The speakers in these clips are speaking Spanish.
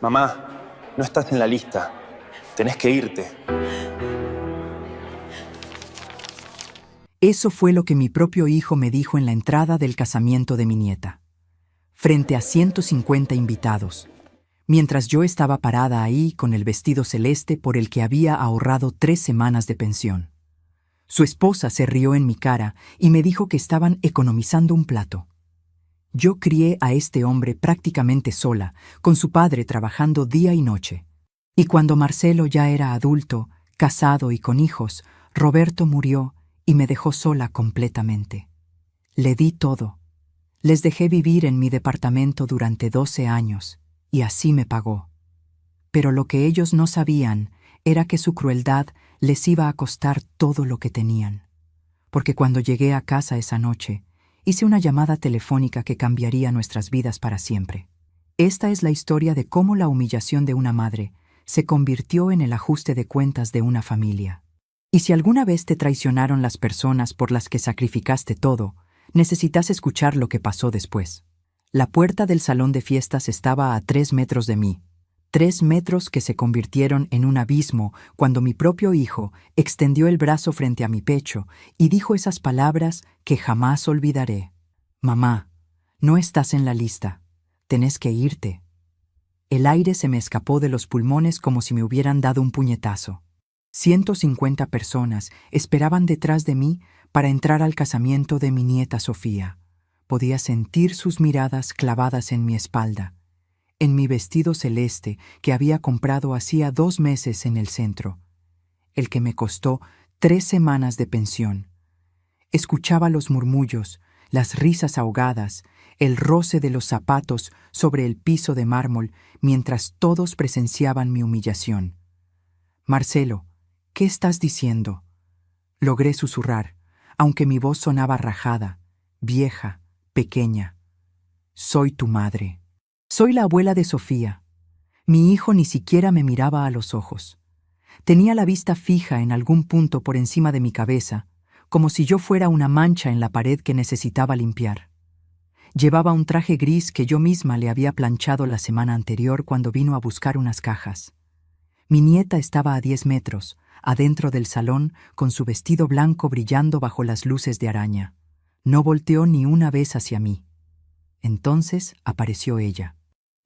Mamá, no estás en la lista. Tenés que irte. Eso fue lo que mi propio hijo me dijo en la entrada del casamiento de mi nieta, frente a 150 invitados, mientras yo estaba parada ahí con el vestido celeste por el que había ahorrado 3 semanas de pensión. Su esposa se rió en mi cara y me dijo que estaban economizando un plato. Yo crié a este hombre prácticamente sola, con su padre trabajando día y noche. Y cuando Marcelo ya era adulto, casado y con hijos, Roberto murió y me dejó sola completamente. Le di todo. Les dejé vivir en mi departamento durante 12 años, y así me pagó. Pero lo que ellos no sabían era que su crueldad les iba a costar todo lo que tenían. Porque cuando llegué a casa esa noche, hice una llamada telefónica que cambiaría nuestras vidas para siempre. Esta es la historia de cómo la humillación de una madre se convirtió en el ajuste de cuentas de una familia. Y si alguna vez te traicionaron las personas por las que sacrificaste todo, necesitas escuchar lo que pasó después. La puerta del salón de fiestas estaba a 3 metros de mí. 3 metros que se convirtieron en un abismo cuando mi propio hijo extendió el brazo frente a mi pecho y dijo esas palabras que jamás olvidaré. Mamá, no estás en la lista. Tenés que irte. El aire se me escapó de los pulmones como si me hubieran dado un puñetazo. 150 personas esperaban detrás de mí para entrar al casamiento de mi nieta Sofía. Podía sentir sus miradas clavadas en mi espalda, en mi vestido celeste que había comprado hacía 2 meses en el centro, el que me costó 3 semanas de pensión. Escuchaba los murmullos, las risas ahogadas, el roce de los zapatos sobre el piso de mármol mientras todos presenciaban mi humillación. Marcelo, ¿qué estás diciendo? Logré susurrar, aunque mi voz sonaba rajada, vieja, pequeña. Soy tu madre. Soy la abuela de Sofía. Mi hijo ni siquiera me miraba a los ojos. Tenía la vista fija en algún punto por encima de mi cabeza, como si yo fuera una mancha en la pared que necesitaba limpiar. Llevaba un traje gris que yo misma le había planchado la semana anterior cuando vino a buscar unas cajas. Mi nieta estaba a 10 metros, adentro del salón, con su vestido blanco brillando bajo las luces de araña. No volteó ni una vez hacia mí. Entonces apareció ella.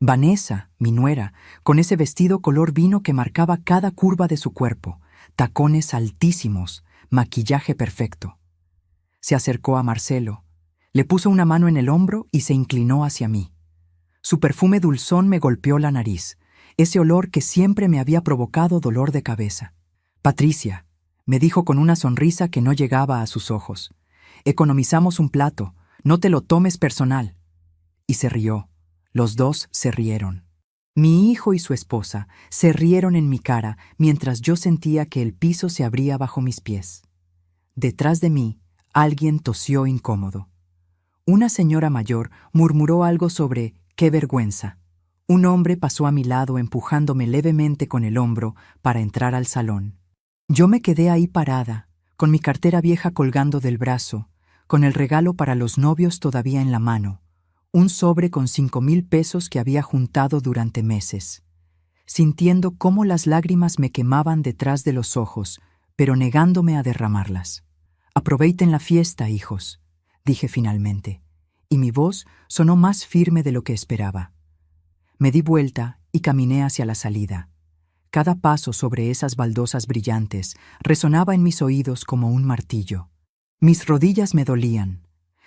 Vanessa, mi nuera, con ese vestido color vino que marcaba cada curva de su cuerpo, tacones altísimos, maquillaje perfecto. Se acercó a Marcelo, le puso una mano en el hombro y se inclinó hacia mí. Su perfume dulzón me golpeó la nariz, ese olor que siempre me había provocado dolor de cabeza. Patricia, me dijo con una sonrisa que no llegaba a sus ojos. Economizamos un plato, no te lo tomes personal. Y se rió. Los dos se rieron. Mi hijo y su esposa se rieron en mi cara mientras yo sentía que el piso se abría bajo mis pies. Detrás de mí, alguien tosió incómodo. Una señora mayor murmuró algo sobre «qué vergüenza». Un hombre pasó a mi lado empujándome levemente con el hombro para entrar al salón. Yo me quedé ahí parada, con mi cartera vieja colgando del brazo, con el regalo para los novios todavía en la mano, un sobre con 5,000 pesos que había juntado durante meses, sintiendo cómo las lágrimas me quemaban detrás de los ojos, pero negándome a derramarlas. «Aproveiten la fiesta, hijos», dije finalmente, y mi voz sonó más firme de lo que esperaba. Me di vuelta y caminé hacia la salida. Cada paso sobre esas baldosas brillantes resonaba en mis oídos como un martillo. Mis rodillas me dolían.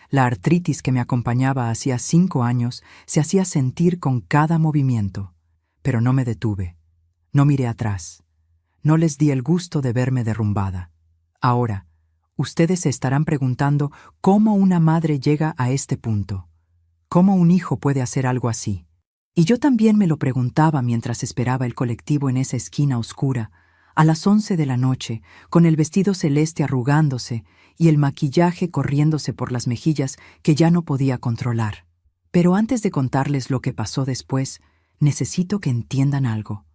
La artritis que me acompañaba hacía 5 años se hacía sentir con cada movimiento. Pero no me detuve. No miré atrás. No les di el gusto de verme derrumbada. Ahora, ustedes se estarán preguntando cómo una madre llega a este punto. ¿Cómo un hijo puede hacer algo así? Y yo también me lo preguntaba mientras esperaba el colectivo en esa esquina oscura, a las 11 de la noche, con el vestido celeste arrugándose y el maquillaje corriéndose por las mejillas que ya no podía controlar. Pero antes de contarles lo que pasó después, necesito que entiendan algo.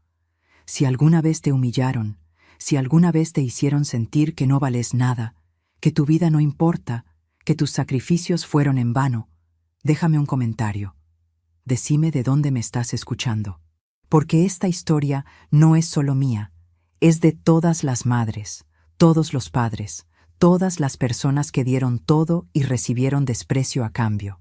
Si alguna vez te humillaron, si alguna vez te hicieron sentir que no vales nada, que tu vida no importa, que tus sacrificios fueron en vano, déjame un comentario. Decime de dónde me estás escuchando. porque esta historia no es solo mía, es de todas las madres, todos los padres, todas las personas que dieron todo y recibieron desprecio a cambio.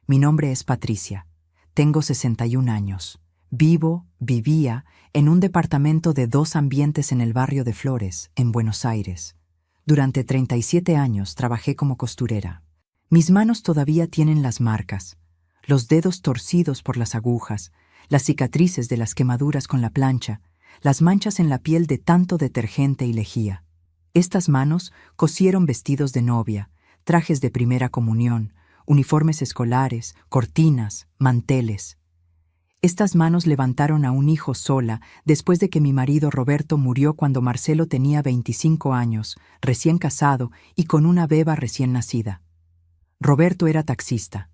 Mi nombre es Patricia. Tengo 61 años. Vivía en un departamento de 2 ambientes en el barrio de Flores, en Buenos Aires. Durante 37 años trabajé como costurera. Mis manos todavía tienen las marcas, los dedos torcidos por las agujas, las cicatrices de las quemaduras con la plancha, las manchas en la piel de tanto detergente y lejía. Estas manos cosieron vestidos de novia, trajes de primera comunión, uniformes escolares, cortinas, manteles. Estas manos levantaron a un hijo sola después de que mi marido Roberto murió cuando Marcelo tenía 25 años, recién casado y con una beba recién nacida. Roberto era taxista,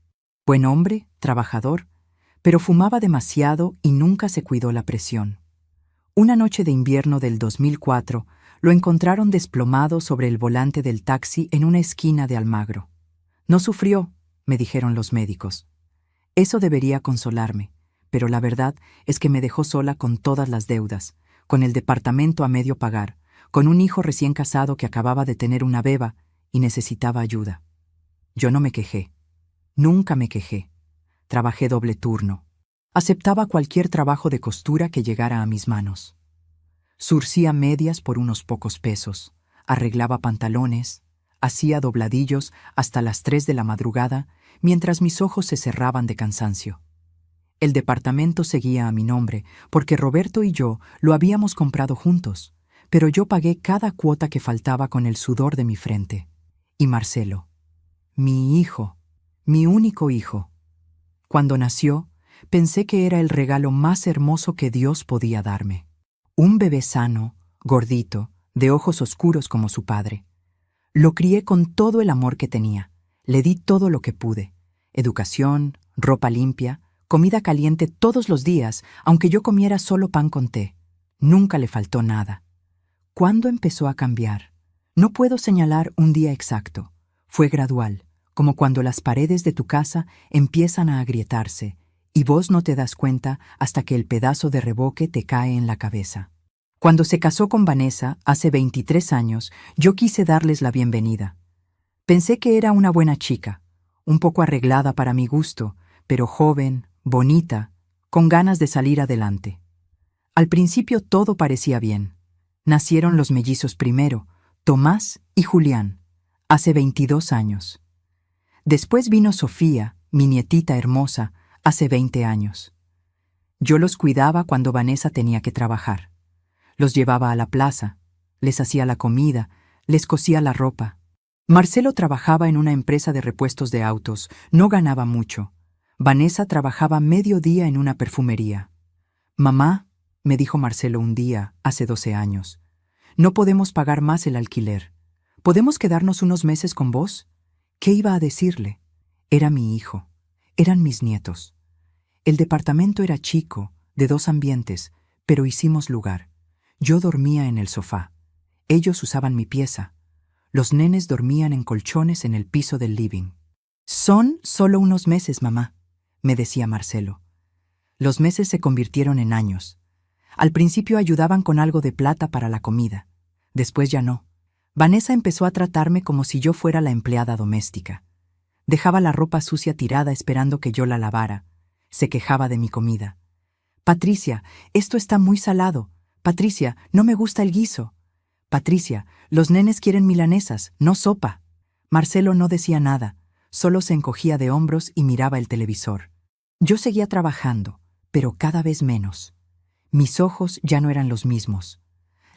buen hombre, trabajador, pero fumaba demasiado y nunca se cuidó la presión. Una noche de invierno del 2004, lo encontraron desplomado sobre el volante del taxi en una esquina de Almagro. No sufrió, me dijeron los médicos. Eso debería consolarme, pero la verdad es que me dejó sola con todas las deudas, con el departamento a medio pagar, con un hijo recién casado que acababa de tener una beba y necesitaba ayuda. Yo no me quejé. Nunca me quejé. Trabajé doble turno. Aceptaba cualquier trabajo de costura que llegara a mis manos. Surcía medias por unos pocos pesos, arreglaba pantalones, hacía dobladillos hasta las 3 de la madrugada mientras mis ojos se cerraban de cansancio. El departamento seguía a mi nombre porque Roberto y yo lo habíamos comprado juntos, pero yo pagué cada cuota que faltaba con el sudor de mi frente. Y Marcelo, mi hijo, mi único hijo. Cuando nació, pensé que era el regalo más hermoso que Dios podía darme. Un bebé sano, gordito, de ojos oscuros como su padre. Lo crié con todo el amor que tenía. Le di todo lo que pude. Educación, ropa limpia, comida caliente todos los días, aunque yo comiera solo pan con té. Nunca le faltó nada. ¿Cuándo empezó a cambiar? No puedo señalar un día exacto. Fue gradual, como cuando las paredes de tu casa empiezan a agrietarse y vos no te das cuenta hasta que el pedazo de revoque te cae en la cabeza. Cuando se casó con Vanessa, hace 23 años, yo quise darles la bienvenida. Pensé que era una buena chica, un poco arreglada para mi gusto, pero joven, bonita, con ganas de salir adelante. Al principio todo parecía bien. Nacieron los mellizos primero, Tomás y Julián, hace 22 años. Después vino Sofía, mi nietita hermosa, hace 20 años. Yo los cuidaba cuando Vanessa tenía que trabajar. Los llevaba a la plaza, les hacía la comida, les cosía la ropa. Marcelo trabajaba en una empresa de repuestos de autos, no ganaba mucho. Vanessa trabajaba medio día en una perfumería. «Mamá», me dijo Marcelo un día, hace 12 años, «no podemos pagar más el alquiler. ¿Podemos quedarnos unos meses con vos?» ¿Qué iba a decirle? Era mi hijo. Eran mis nietos. El departamento era chico, de 2 ambientes, pero hicimos lugar. Yo dormía en el sofá. Ellos usaban mi pieza. Los nenes dormían en colchones en el piso del living. «Son solo unos meses, mamá», me decía Marcelo. Los meses se convirtieron en años. Al principio ayudaban con algo de plata para la comida. Después ya no. Vanessa empezó a tratarme como si yo fuera la empleada doméstica. Dejaba la ropa sucia tirada esperando que yo la lavara. Se quejaba de mi comida. «Patricia, esto está muy salado. Patricia, no me gusta el guiso. Patricia, los nenes quieren milanesas, no sopa». Marcelo no decía nada, solo se encogía de hombros y miraba el televisor. Yo seguía trabajando, pero cada vez menos. Mis ojos ya no eran los mismos.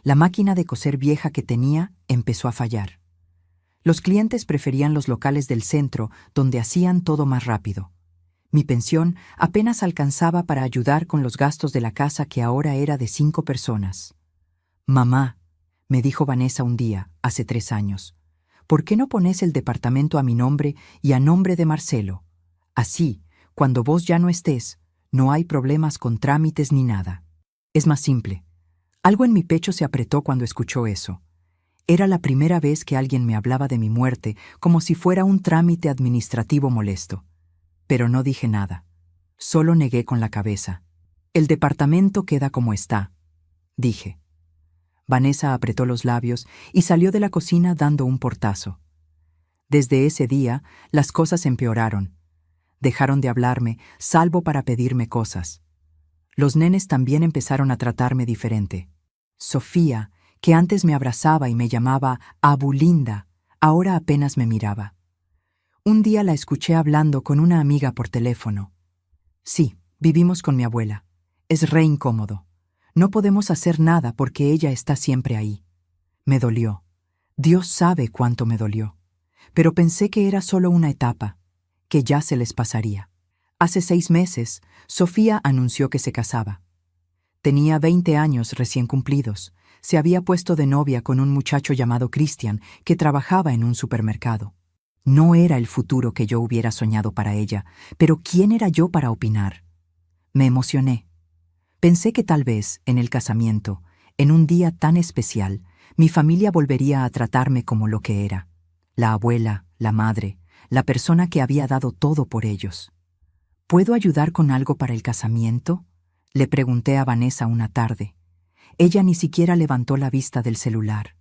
La máquina de coser vieja que tenía empezó a fallar. Los clientes preferían los locales del centro, donde hacían todo más rápido. Mi pensión apenas alcanzaba para ayudar con los gastos de la casa que ahora era de 5 personas. «Mamá», me dijo Vanessa un día, hace 3 años, «¿por qué no pones el departamento a mi nombre y a nombre de Marcelo? Así, cuando vos ya no estés, no hay problemas con trámites ni nada. Es más simple». Algo en mi pecho se apretó cuando escuchó eso. Era la primera vez que alguien me hablaba de mi muerte como si fuera un trámite administrativo molesto. Pero no dije nada. Solo negué con la cabeza. El departamento queda como está, dije. Vanessa apretó los labios y salió de la cocina dando un portazo. Desde ese día, las cosas empeoraron. Dejaron de hablarme, salvo para pedirme cosas. Los nenes también empezaron a tratarme diferente. Sofía, que antes me abrazaba y me llamaba Abulinda, ahora apenas me miraba. Un día la escuché hablando con una amiga por teléfono. Sí, vivimos con mi abuela. Es re incómodo. No podemos hacer nada porque ella está siempre ahí. Me dolió. Dios sabe cuánto me dolió. Pero pensé que era solo una etapa, que ya se les pasaría. Hace 6 meses, Sofía anunció que se casaba. Tenía 20 años recién cumplidos. Se había puesto de novia con un muchacho llamado Cristian, que trabajaba en un supermercado. No era el futuro que yo hubiera soñado para ella, pero ¿quién era yo para opinar? Me emocioné. Pensé que tal vez, en el casamiento, en un día tan especial, mi familia volvería a tratarme como lo que era. La abuela, la madre, la persona que había dado todo por ellos. ¿Puedo ayudar con algo para el casamiento?, le pregunté a Vanessa una tarde. Ella ni siquiera levantó la vista del celular.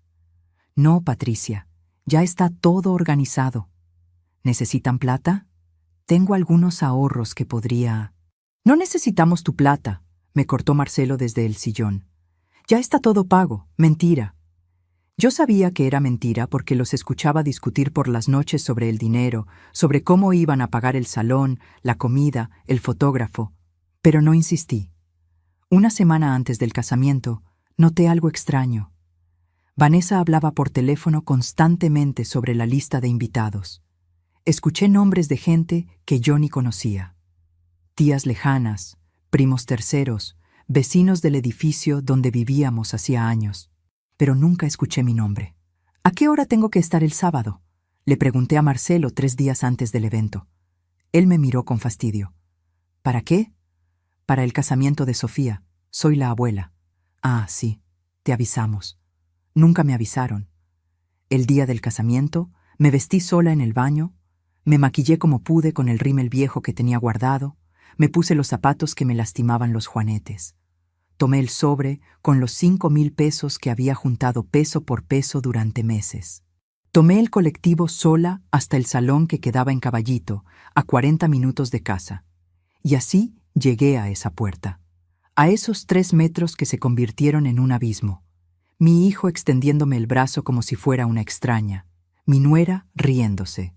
No, Patricia, ya está todo organizado. ¿Necesitan plata? Tengo algunos ahorros que podría... No necesitamos tu plata, me cortó Marcelo desde el sillón. Ya está todo pago, mentira. Yo sabía que era mentira porque los escuchaba discutir por las noches sobre el dinero, sobre cómo iban a pagar el salón, la comida, el fotógrafo, pero no insistí. Una semana antes del casamiento, noté algo extraño. Vanessa hablaba por teléfono constantemente sobre la lista de invitados. Escuché nombres de gente que yo ni conocía. Tías lejanas, primos terceros, vecinos del edificio donde vivíamos hacía años. Pero nunca escuché mi nombre. ¿A qué hora tengo que estar el sábado?, le pregunté a Marcelo 3 días antes del evento. Él me miró con fastidio. ¿Para qué? Para el casamiento de Sofía. Soy la abuela. Ah, sí, te avisamos. Nunca me avisaron. El día del casamiento, me vestí sola en el baño, me maquillé como pude con el rímel viejo que tenía guardado, me puse los zapatos que me lastimaban los juanetes. Tomé el sobre con los 5,000 pesos que había juntado peso por peso durante meses. Tomé el colectivo sola hasta el salón que quedaba en Caballito, a 40 minutos de casa. Y así llegué a esa puerta. A esos 3 metros que se convirtieron en un abismo. Mi hijo extendiéndome el brazo como si fuera una extraña. Mi nuera riéndose.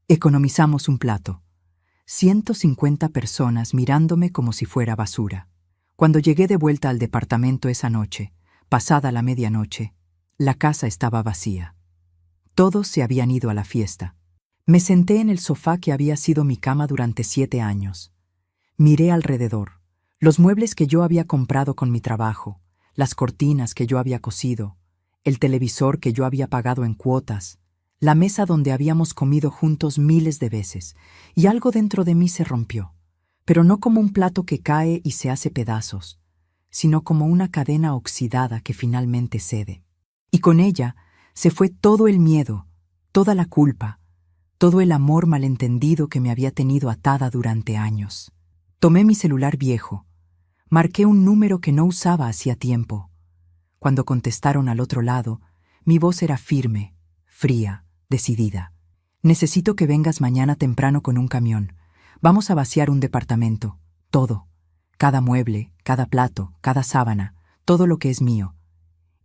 Economizamos un plato. 150 personas mirándome como si fuera basura. Cuando llegué de vuelta al departamento esa noche, pasada la medianoche, la casa estaba vacía. Todos se habían ido a la fiesta. Me senté en el sofá que había sido mi cama durante 7 años. Miré alrededor, los muebles que yo había comprado con mi trabajo, las cortinas que yo había cosido, el televisor que yo había pagado en cuotas, la mesa donde habíamos comido juntos miles de veces, y algo dentro de mí se rompió. Pero no como un plato que cae y se hace pedazos, sino como una cadena oxidada que finalmente cede. Y con ella se fue todo el miedo, toda la culpa, todo el amor malentendido que me había tenido atada durante años. Tomé mi celular viejo, marqué un número que no usaba hacía tiempo. Cuando contestaron al otro lado, mi voz era firme, fría, decidida. Necesito que vengas mañana temprano con un camión. Vamos a vaciar un departamento, todo, cada mueble, cada plato, cada sábana, todo lo que es mío.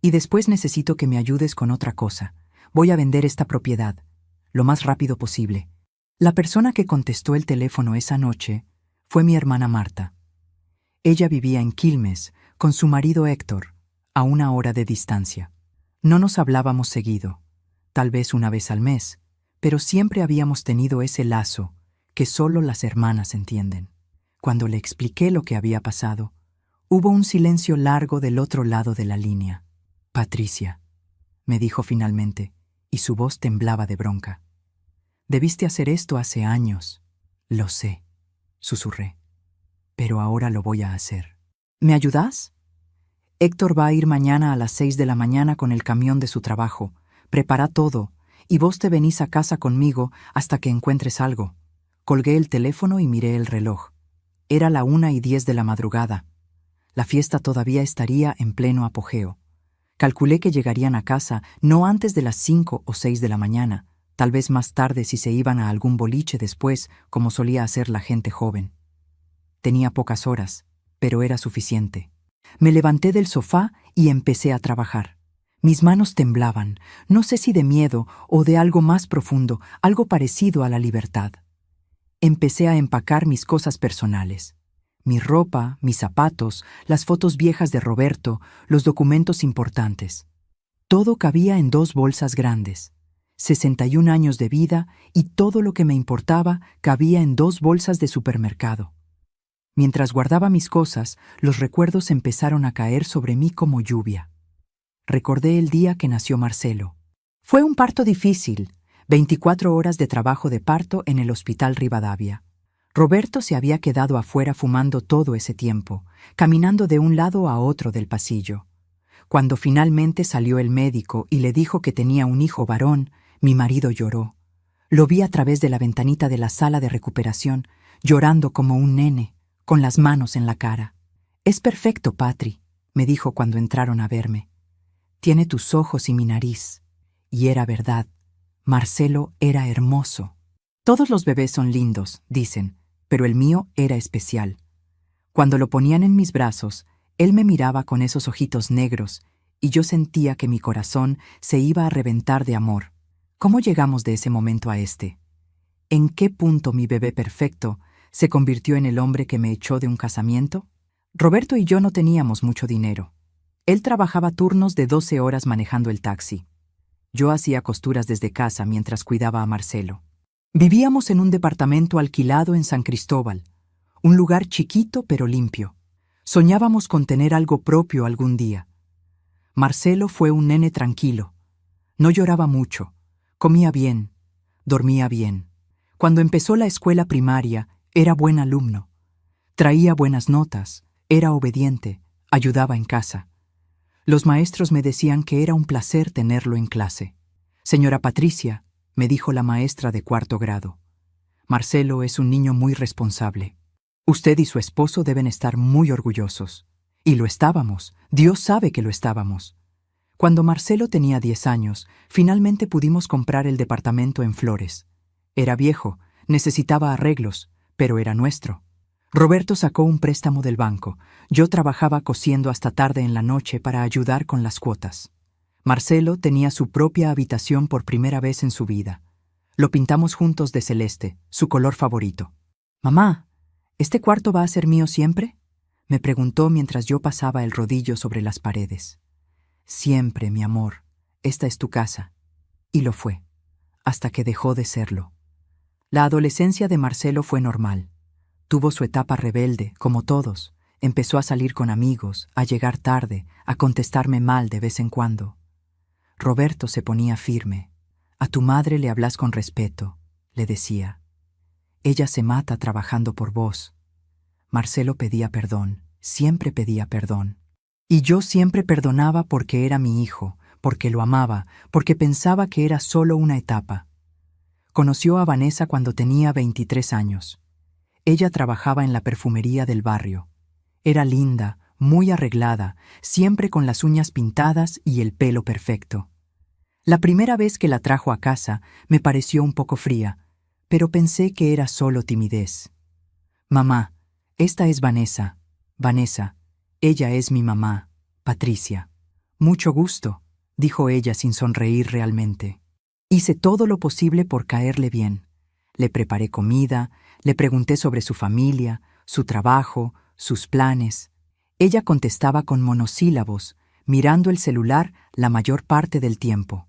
Y después necesito que me ayudes con otra cosa. Voy a vender esta propiedad, lo más rápido posible. La persona que contestó el teléfono esa noche fue mi hermana Marta. Ella vivía en Quilmes con su marido Héctor, a 1 hora de distancia. No nos hablábamos seguido, tal vez una vez al mes, pero siempre habíamos tenido ese lazo que solo las hermanas entienden. Cuando le expliqué lo que había pasado, hubo un silencio largo del otro lado de la línea. Patricia, me dijo finalmente, y su voz temblaba de bronca. Debiste hacer esto hace años. Lo sé, susurré, pero ahora lo voy a hacer. ¿Me ayudas? Héctor va a ir mañana a las 6 de la mañana con el camión de su trabajo. Prepara todo, y vos te venís a casa conmigo hasta que encuentres algo. Colgué el teléfono y miré el reloj. Era la 1:10 de la madrugada. La fiesta todavía estaría en pleno apogeo. Calculé que llegarían a casa no antes de las 5 o 6 de la mañana, tal vez más tarde si se iban a algún boliche después, como solía hacer la gente joven. Tenía pocas horas, pero era suficiente. Me levanté del sofá y empecé a trabajar. Mis manos temblaban, no sé si de miedo o de algo más profundo, algo parecido a la libertad. Empecé a empacar mis cosas personales. Mi ropa, mis zapatos, las fotos viejas de Roberto, los documentos importantes. Todo cabía en 2 bolsas grandes. 61 años de vida y todo lo que me importaba cabía en 2 bolsas de supermercado. Mientras guardaba mis cosas, los recuerdos empezaron a caer sobre mí como lluvia. Recordé el día que nació Marcelo. Fue un parto difícil, 24 horas de trabajo de parto en el Hospital Rivadavia. Roberto se había quedado afuera fumando todo ese tiempo, caminando de un lado a otro del pasillo. Cuando finalmente salió el médico y le dijo que tenía un hijo varón, mi marido lloró. Lo vi a través de la ventanita de la sala de recuperación, llorando como un nene, con las manos en la cara. «Es perfecto, Patri», me dijo cuando entraron a verme. «Tiene tus ojos y mi nariz». Y era verdad. Marcelo era hermoso. Todos los bebés son lindos, dicen, pero el mío era especial. Cuando lo ponían en mis brazos, él me miraba con esos ojitos negros y yo sentía que mi corazón se iba a reventar de amor. ¿Cómo llegamos de ese momento a este? ¿En qué punto mi bebé perfecto se convirtió en el hombre que me echó de un casamiento? Roberto y yo no teníamos mucho dinero. Él trabajaba turnos de 12 horas manejando el taxi. Yo hacía costuras desde casa mientras cuidaba a Marcelo. Vivíamos en un departamento alquilado en San Cristóbal, un lugar chiquito pero limpio. Soñábamos con tener algo propio algún día. Marcelo fue un nene tranquilo. No lloraba mucho, comía bien, dormía bien. Cuando empezó la escuela primaria, era buen alumno. Traía buenas notas, era obediente, ayudaba en casa. Los maestros me decían que era un placer tenerlo en clase. «Señora Patricia», me dijo la maestra de 4º grado, «Marcelo es un niño muy responsable. Usted y su esposo deben estar muy orgullosos». Y lo estábamos, Dios sabe que lo estábamos. Cuando Marcelo tenía 10 años, finalmente pudimos comprar el departamento en Flores. Era viejo, necesitaba arreglos, pero era nuestro. Roberto sacó un préstamo del banco. Yo trabajaba cosiendo hasta tarde en la noche para ayudar con las cuotas. Marcelo tenía su propia habitación por primera vez en su vida. Lo pintamos juntos de celeste, su color favorito. «Mamá, ¿este cuarto va a ser mío siempre?», me preguntó mientras yo pasaba el rodillo sobre las paredes. «Siempre, mi amor, esta es tu casa». Y lo fue, hasta que dejó de serlo. La adolescencia de Marcelo fue normal. Tuvo su etapa rebelde, como todos. Empezó a salir con amigos, a llegar tarde, a contestarme mal de vez en cuando. Roberto se ponía firme. «A tu madre le hablas con respeto», le decía. «Ella se mata trabajando por vos». Marcelo pedía perdón, siempre pedía perdón. Y yo siempre perdonaba porque era mi hijo, porque lo amaba, porque pensaba que era solo una etapa. Conoció a Vanessa cuando tenía 23 años. Ella trabajaba en la perfumería del barrio. Era linda, muy arreglada, siempre con las uñas pintadas y el pelo perfecto. La primera vez que la trajo a casa me pareció un poco fría, pero pensé que era solo timidez. «Mamá, esta es Vanessa. Vanessa, ella es mi mamá, Patricia». «Mucho gusto», dijo ella sin sonreír realmente. Hice todo lo posible por caerle bien. Le preparé comida, le pregunté sobre su familia, su trabajo, sus planes. Ella contestaba con monosílabos, mirando el celular la mayor parte del tiempo.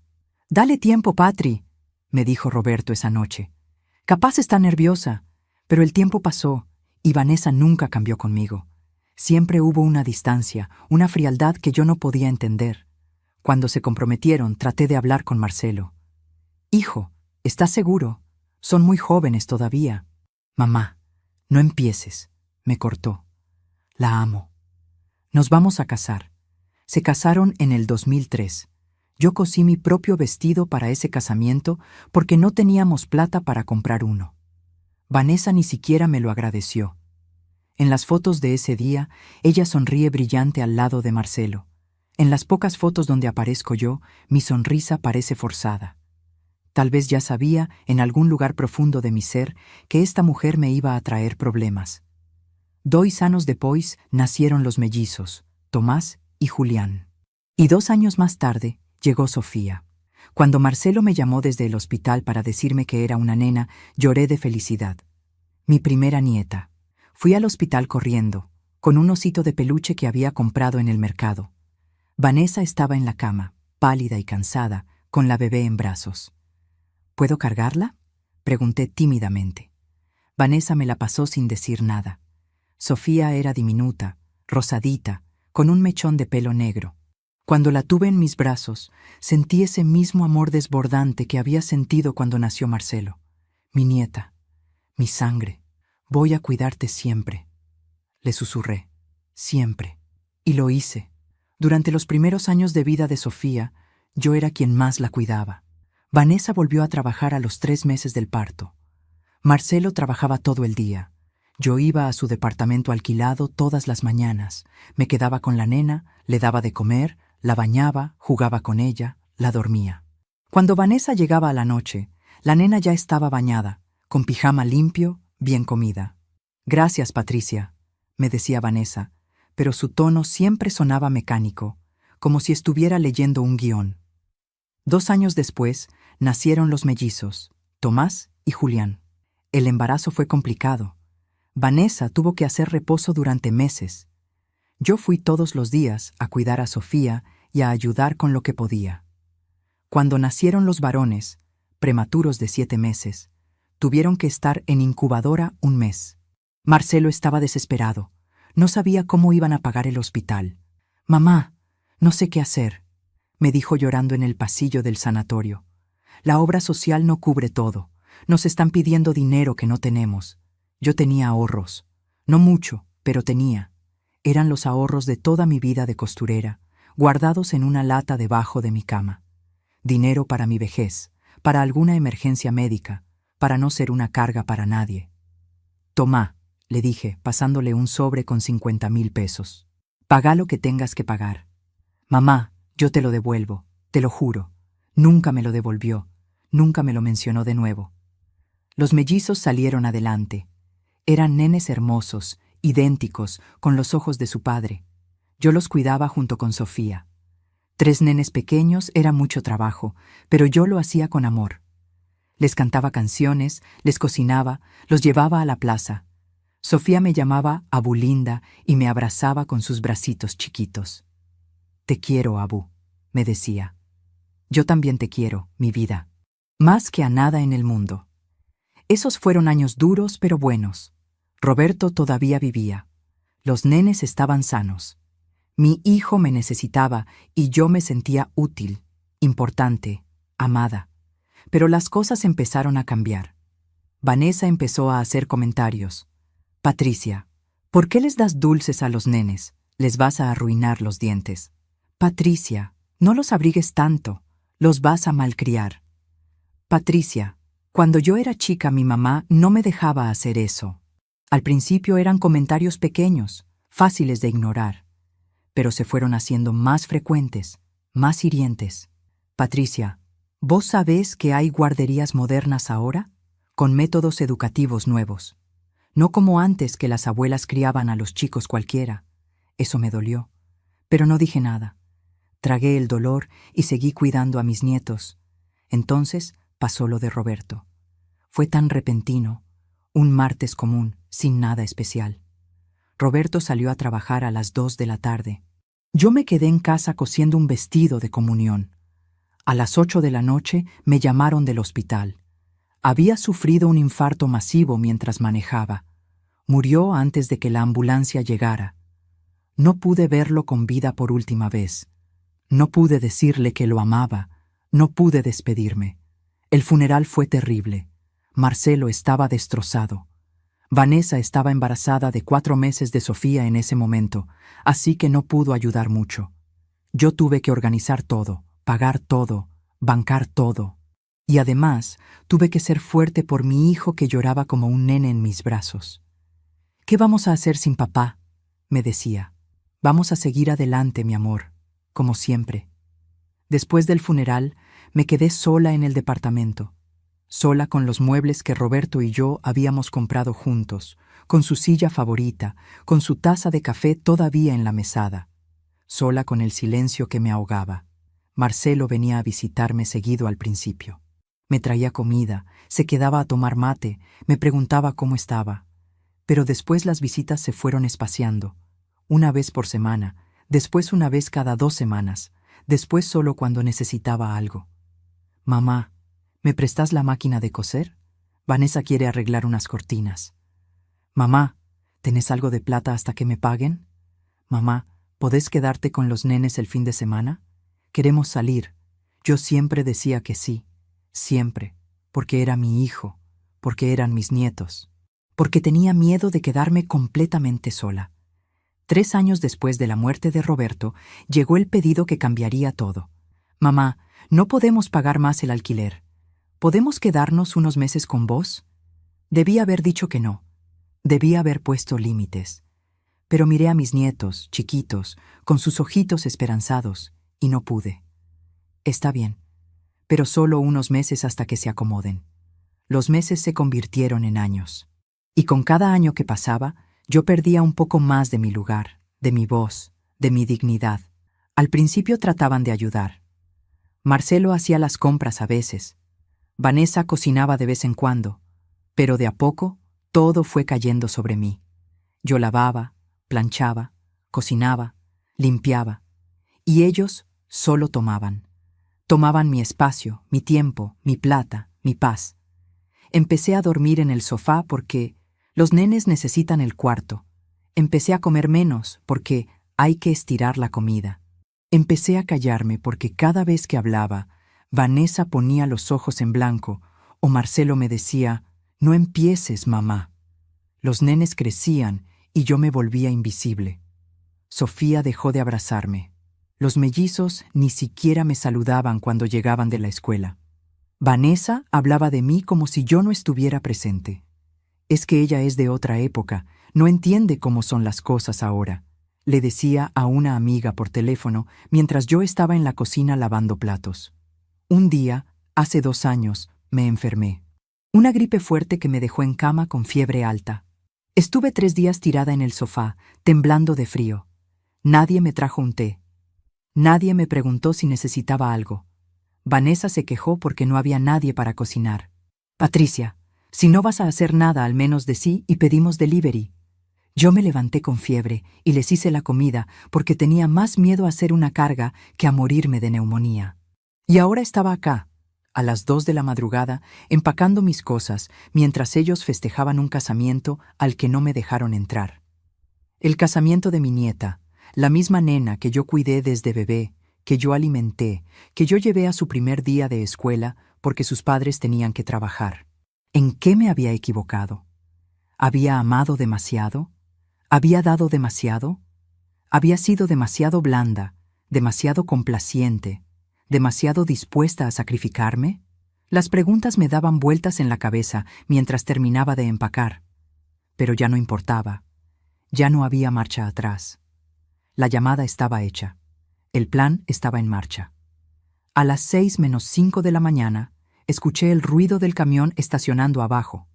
«Dale tiempo, Patri», me dijo Roberto esa noche. «Capaz está nerviosa», pero el tiempo pasó y Vanessa nunca cambió conmigo. Siempre hubo una distancia, una frialdad que yo no podía entender. Cuando se comprometieron, traté de hablar con Marcelo. «Hijo, ¿estás seguro? Son muy jóvenes todavía». «Mamá, no empieces», me cortó. «La amo. Nos vamos a casar». Se casaron en el 2003. Yo cosí mi propio vestido para ese casamiento porque no teníamos plata para comprar uno. Vanessa ni siquiera me lo agradeció. En las fotos de ese día, ella sonríe brillante al lado de Marcelo. En las pocas fotos donde aparezco yo, mi sonrisa parece forzada. Tal vez ya sabía, en algún lugar profundo de mi ser, que esta mujer me iba a traer problemas. 2 años después nacieron los mellizos, Tomás y Julián. Y 2 años más tarde llegó Sofía. Cuando Marcelo me llamó desde el hospital para decirme que era una nena, lloré de felicidad. Mi primera nieta. Fui al hospital corriendo, con un osito de peluche que había comprado en el mercado. Vanessa estaba en la cama, pálida y cansada, con la bebé en brazos. ¿Puedo cargarla?, pregunté tímidamente. Vanessa me la pasó sin decir nada. Sofía era diminuta, rosadita, con un mechón de pelo negro. Cuando la tuve en mis brazos, sentí ese mismo amor desbordante que había sentido cuando nació Marcelo. Mi nieta, mi sangre, voy a cuidarte siempre. Le susurré, siempre. Y lo hice. Durante los primeros años de vida de Sofía, yo era quien más la cuidaba. Vanessa volvió a trabajar a los 3 meses del parto. Marcelo trabajaba todo el día. Yo iba a su departamento alquilado todas las mañanas. Me quedaba con la nena, le daba de comer, la bañaba, jugaba con ella, la dormía. Cuando Vanessa llegaba a la noche, la nena ya estaba bañada, con pijama limpio, bien comida. Gracias, Patricia, me decía Vanessa, pero su tono siempre sonaba mecánico, como si estuviera leyendo un guión. 2 años después, nacieron los mellizos, Tomás y Julián. El embarazo fue complicado. Vanessa tuvo que hacer reposo durante meses. Yo fui todos los días a cuidar a Sofía y a ayudar con lo que podía. Cuando nacieron los varones, prematuros de 7 meses, tuvieron que estar en incubadora 1 mes. Marcelo estaba desesperado. No sabía cómo iban a pagar el hospital. «Mamá, no sé qué hacer», me dijo llorando en el pasillo del sanatorio. «La obra social no cubre todo. Nos están pidiendo dinero que no tenemos. Yo tenía ahorros. No mucho, pero tenía. Eran los ahorros de toda mi vida de costurera, guardados en una lata debajo de mi cama. Dinero para mi vejez, para alguna emergencia médica, para no ser una carga para nadie». «Tomá», le dije, pasándole un sobre con 50,000 pesos. «Paga lo que tengas que pagar». «Mamá, yo te lo devuelvo, te lo juro». Nunca me lo devolvió, nunca me lo mencionó de nuevo. Los mellizos salieron adelante. Eran nenes hermosos, idénticos, con los ojos de su padre. Yo los cuidaba junto con Sofía. 3 nenes pequeños era mucho trabajo, pero yo lo hacía con amor. Les cantaba canciones, les cocinaba, los llevaba a la plaza. Sofía me llamaba Abu Linda y me abrazaba con sus bracitos chiquitos. «Te quiero, Abu», me decía. «Yo también te quiero, mi vida. Más que a nada en el mundo». Esos fueron años duros pero buenos. Roberto todavía vivía. Los nenes estaban sanos. Mi hijo me necesitaba y yo me sentía útil, importante, amada. Pero las cosas empezaron a cambiar. Vanessa empezó a hacer comentarios. «Patricia, ¿por qué les das dulces a los nenes? Les vas a arruinar los dientes». «Patricia, no los abrigues tanto, los vas a malcriar». «Patricia, cuando yo era chica mi mamá no me dejaba hacer eso». Al principio eran comentarios pequeños, fáciles de ignorar, pero se fueron haciendo más frecuentes, más hirientes. «Patricia, ¿vos sabés que hay guarderías modernas ahora? Con métodos educativos nuevos. No como antes que las abuelas criaban a los chicos cualquiera». Eso me dolió, pero no dije nada. Tragué el dolor y seguí cuidando a mis nietos. Entonces pasó lo de Roberto. Fue tan repentino, un martes común, sin nada especial. Roberto salió a trabajar a las 2 de la tarde. Yo me quedé en casa cosiendo un vestido de comunión. A las 8 de la noche me llamaron del hospital. Había sufrido un infarto masivo mientras manejaba. Murió antes de que la ambulancia llegara. No pude verlo con vida por última vez. No pude decirle que lo amaba. No pude despedirme. El funeral fue terrible. Marcelo estaba destrozado. Vanessa estaba embarazada de 4 meses de Sofía en ese momento, así que no pudo ayudar mucho. Yo tuve que organizar todo, pagar todo, bancar todo. Y además, tuve que ser fuerte por mi hijo que lloraba como un nene en mis brazos. ¿Qué vamos a hacer sin papá?, me decía. Vamos a seguir adelante, mi amor, como siempre. Después del funeral, me quedé sola en el departamento, sola con los muebles que Roberto y yo habíamos comprado juntos, con su silla favorita, con su taza de café todavía en la mesada, sola con el silencio que me ahogaba. Marcelo venía a visitarme seguido al principio. Me traía comida, se quedaba a tomar mate, me preguntaba cómo estaba. Pero después las visitas se fueron espaciando, una vez por semana, después una vez cada 2 semanas, después solo cuando necesitaba algo. Mamá, ¿me prestas la máquina de coser? Vanessa quiere arreglar unas cortinas. Mamá, ¿tenés algo de plata hasta que me paguen? Mamá, ¿podés quedarte con los nenes el fin de semana? Queremos salir. Yo siempre decía que sí, siempre, porque era mi hijo, porque eran mis nietos, porque tenía miedo de quedarme completamente sola. 3 años después de la muerte de Roberto, llegó el pedido que cambiaría todo. Mamá, no podemos pagar más el alquiler. ¿Podemos quedarnos unos meses con vos? Debía haber dicho que no. Debía haber puesto límites. Pero miré a mis nietos, chiquitos, con sus ojitos esperanzados, y no pude. Está bien, pero solo unos meses hasta que se acomoden. Los meses se convirtieron en años. Y con cada año que pasaba, yo perdía un poco más de mi lugar, de mi voz, de mi dignidad. Al principio trataban de ayudar. Marcelo hacía las compras a veces. Vanessa cocinaba de vez en cuando, pero de a poco todo fue cayendo sobre mí. Yo lavaba, planchaba, cocinaba, limpiaba, y ellos solo tomaban. Tomaban mi espacio, mi tiempo, mi plata, mi paz. Empecé a dormir en el sofá porque los nenes necesitan el cuarto. Empecé a comer menos porque hay que estirar la comida. Empecé a callarme porque cada vez que hablaba, Vanessa ponía los ojos en blanco o Marcelo me decía, «No empieces, mamá». Los nenes crecían y yo me volvía invisible. Sofía dejó de abrazarme. Los mellizos ni siquiera me saludaban cuando llegaban de la escuela. Vanessa hablaba de mí como si yo no estuviera presente. Es que ella es de otra época, no entiende cómo son las cosas ahora, le decía a una amiga por teléfono mientras yo estaba en la cocina lavando platos. Un día, hace 2 años, me enfermé. Una gripe fuerte que me dejó en cama con fiebre alta. Estuve 3 días tirada en el sofá, temblando de frío. Nadie me trajo un té. Nadie me preguntó si necesitaba algo. Vanessa se quejó porque no había nadie para cocinar. «Patricia, si no vas a hacer nada, al menos decí y pedimos delivery». Yo me levanté con fiebre y les hice la comida porque tenía más miedo a hacer una carga que a morirme de neumonía. Y ahora estaba acá, a las 2 de la madrugada, empacando mis cosas mientras ellos festejaban un casamiento al que no me dejaron entrar. El casamiento de mi nieta, la misma nena que yo cuidé desde bebé, que yo alimenté, que yo llevé a su primer día de escuela porque sus padres tenían que trabajar. ¿En qué me había equivocado? ¿Había amado demasiado? ¿Había dado demasiado? ¿Había sido demasiado blanda, demasiado complaciente, demasiado dispuesta a sacrificarme? Las preguntas me daban vueltas en la cabeza mientras terminaba de empacar. Pero ya no importaba. Ya no había marcha atrás. La llamada estaba hecha. El plan estaba en marcha. A las 6 menos 5 de la mañana, escuché el ruido del camión estacionando abajo.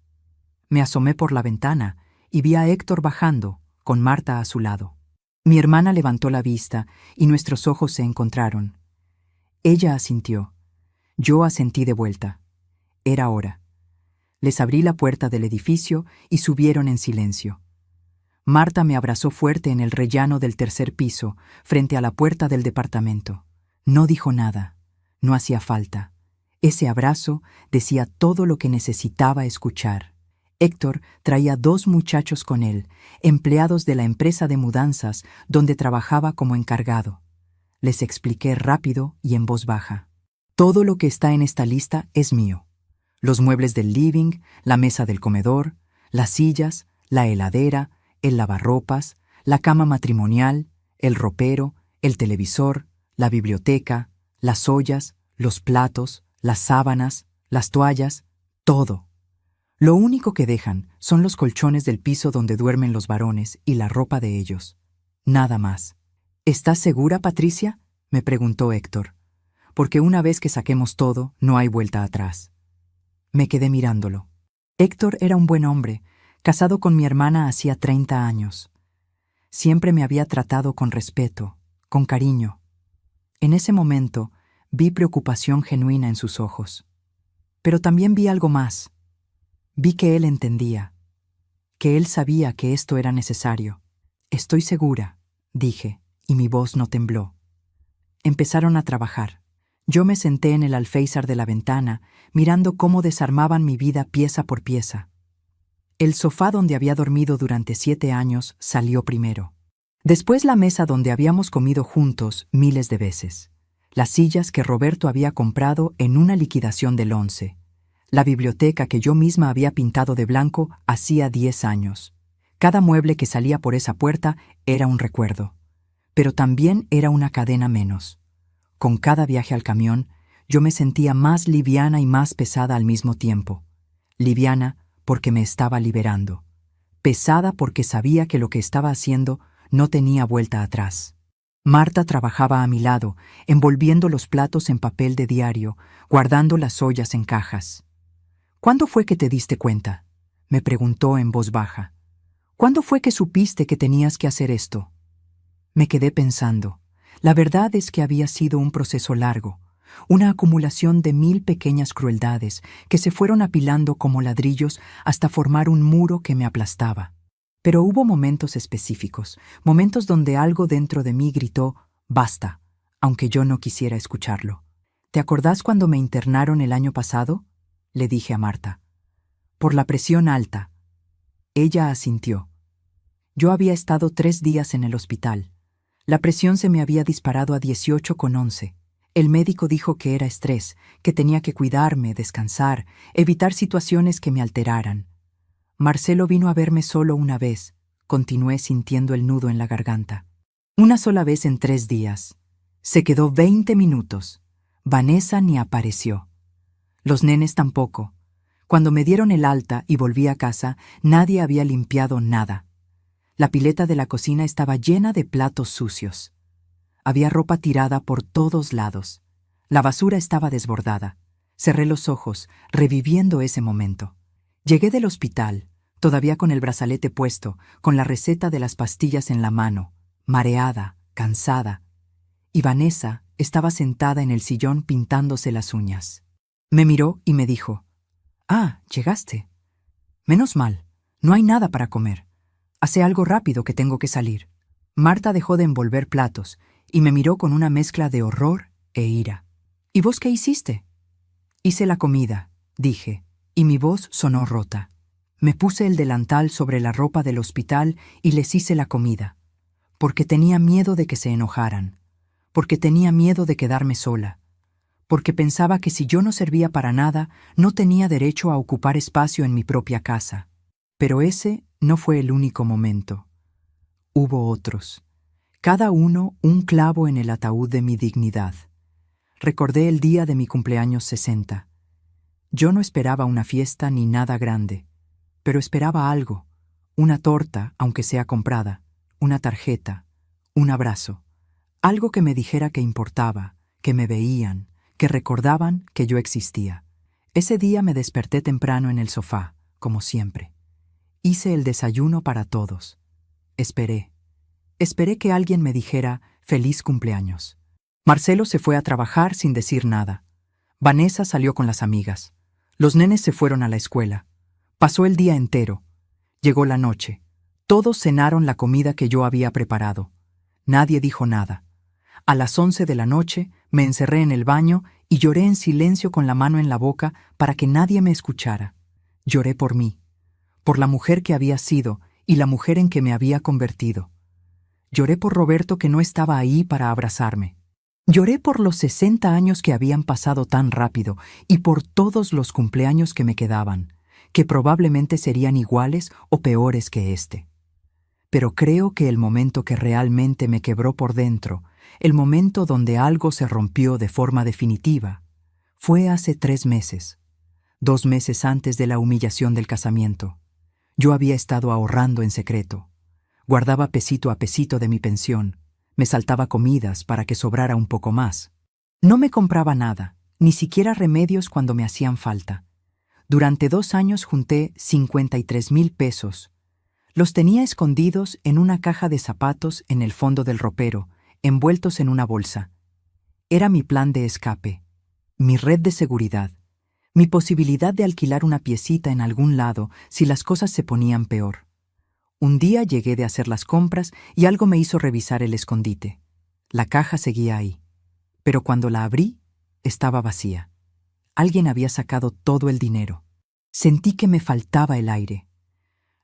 Me asomé por la ventana y vi a Héctor bajando, con Marta a su lado. Mi hermana levantó la vista y nuestros ojos se encontraron. Ella asintió. Yo asentí de vuelta. Era hora. Les abrí la puerta del edificio y subieron en silencio. Marta me abrazó fuerte en el rellano del 3er piso, frente a la puerta del departamento. No dijo nada. No hacía falta. Ese abrazo decía todo lo que necesitaba escuchar. Héctor traía 2 muchachos con él, empleados de la empresa de mudanzas donde trabajaba como encargado. Les expliqué rápido y en voz baja. Todo lo que está en esta lista es mío. Los muebles del living, la mesa del comedor, las sillas, la heladera, el lavarropas, la cama matrimonial, el ropero, el televisor, la biblioteca, las ollas, los platos, las sábanas, las toallas, todo. Lo único que dejan son los colchones del piso donde duermen los varones y la ropa de ellos. Nada más. ¿Estás segura, Patricia?, me preguntó Héctor. Porque una vez que saquemos todo, no hay vuelta atrás. Me quedé mirándolo. Héctor era un buen hombre, casado con mi hermana hacía 30 años. Siempre me había tratado con respeto, con cariño. En ese momento vi preocupación genuina en sus ojos. Pero también vi algo más. Vi que él entendía, que él sabía que esto era necesario. Estoy segura, dije, y mi voz no tembló. Empezaron a trabajar. Yo me senté en el alféizar de la ventana, mirando cómo desarmaban mi vida pieza por pieza. El sofá donde había dormido durante 7 años salió primero. Después la mesa donde habíamos comido juntos miles de veces. Las sillas que Roberto había comprado en una liquidación del 11. La biblioteca que yo misma había pintado de blanco hacía 10 años. Cada mueble que salía por esa puerta era un recuerdo. Pero también era una cadena menos. Con cada viaje al camión, yo me sentía más liviana y más pesada al mismo tiempo. Liviana porque me estaba liberando. Pesada porque sabía que lo que estaba haciendo no tenía vuelta atrás. Marta trabajaba a mi lado, envolviendo los platos en papel de diario, guardando las ollas en cajas. ¿Cuándo fue que te diste cuenta?, me preguntó en voz baja. ¿Cuándo fue que supiste que tenías que hacer esto? Me quedé pensando. La verdad es que había sido un proceso largo, una acumulación de 1000 pequeñas crueldades que se fueron apilando como ladrillos hasta formar un muro que me aplastaba. Pero hubo momentos específicos, momentos donde algo dentro de mí gritó, «Basta», aunque yo no quisiera escucharlo. ¿Te acordás cuando me internaron el año pasado?, le dije a Marta. Por la presión alta. Ella asintió. Yo había estado 3 días en el hospital. La presión se me había disparado a 18,11. El médico dijo que era estrés, que tenía que cuidarme, descansar, evitar situaciones que me alteraran. Marcelo vino a verme solo una vez. Continué sintiendo el nudo en la garganta. Una sola vez en 3 días. Se quedó 20 minutos. Vanessa ni apareció. Los nenes tampoco. Cuando me dieron el alta y volví a casa, nadie había limpiado nada. La pileta de la cocina estaba llena de platos sucios. Había ropa tirada por todos lados. La basura estaba desbordada. Cerré los ojos, reviviendo ese momento. Llegué del hospital, todavía con el brazalete puesto, con la receta de las pastillas en la mano, mareada, cansada. Y Vanessa estaba sentada en el sillón pintándose las uñas. Me miró y me dijo, «Ah, llegaste. Menos mal, no hay nada para comer. Hace algo rápido que tengo que salir». Marta dejó de envolver platos y me miró con una mezcla de horror e ira. «¿Y vos qué hiciste?» «Hice la comida», dije, y mi voz sonó rota. Me puse el delantal sobre la ropa del hospital y les hice la comida, porque tenía miedo de que se enojaran, porque tenía miedo de quedarme sola, porque pensaba que si yo no servía para nada, no tenía derecho a ocupar espacio en mi propia casa. Pero ese no fue el único momento. Hubo otros. Cada uno un clavo en el ataúd de mi dignidad. Recordé el día de mi cumpleaños 60. Yo no esperaba una fiesta ni nada grande, pero esperaba algo, una torta, aunque sea comprada, una tarjeta, un abrazo, algo que me dijera que importaba, que me veían, que recordaban que yo existía. Ese día me desperté temprano en el sofá, como siempre. Hice el desayuno para todos. Esperé que alguien me dijera «Feliz cumpleaños». Marcelo se fue a trabajar sin decir nada. Vanessa salió con las amigas. Los nenes se fueron a la escuela. Pasó el día entero. Llegó la noche. Todos cenaron la comida que yo había preparado. Nadie dijo nada. A las 11 de la noche me encerré en el baño y lloré en silencio con la mano en la boca para que nadie me escuchara. Lloré por mí, por la mujer que había sido y la mujer en que me había convertido. Lloré por Roberto, que no estaba ahí para abrazarme. Lloré por los 60 años que habían pasado tan rápido y por todos los cumpleaños que me quedaban, que probablemente serían iguales o peores que este. Pero creo que el momento que realmente me quebró por dentro, el momento donde algo se rompió de forma definitiva, fue hace 3 meses, 2 meses antes de la humillación del casamiento. Yo había estado ahorrando en secreto. Guardaba pesito a pesito de mi pensión. Me saltaba comidas para que sobrara un poco más. No me compraba nada, ni siquiera remedios cuando me hacían falta. Durante 2 años junté 53,000 pesos. Los tenía escondidos en una caja de zapatos en el fondo del ropero, envueltos en una bolsa. Era mi plan de escape, mi red de seguridad, mi posibilidad de alquilar una piecita en algún lado si las cosas se ponían peor. Un día llegué de hacer las compras y algo me hizo revisar el escondite. La caja seguía ahí, pero cuando la abrí, estaba vacía. Alguien había sacado todo el dinero. Sentí que me faltaba el aire.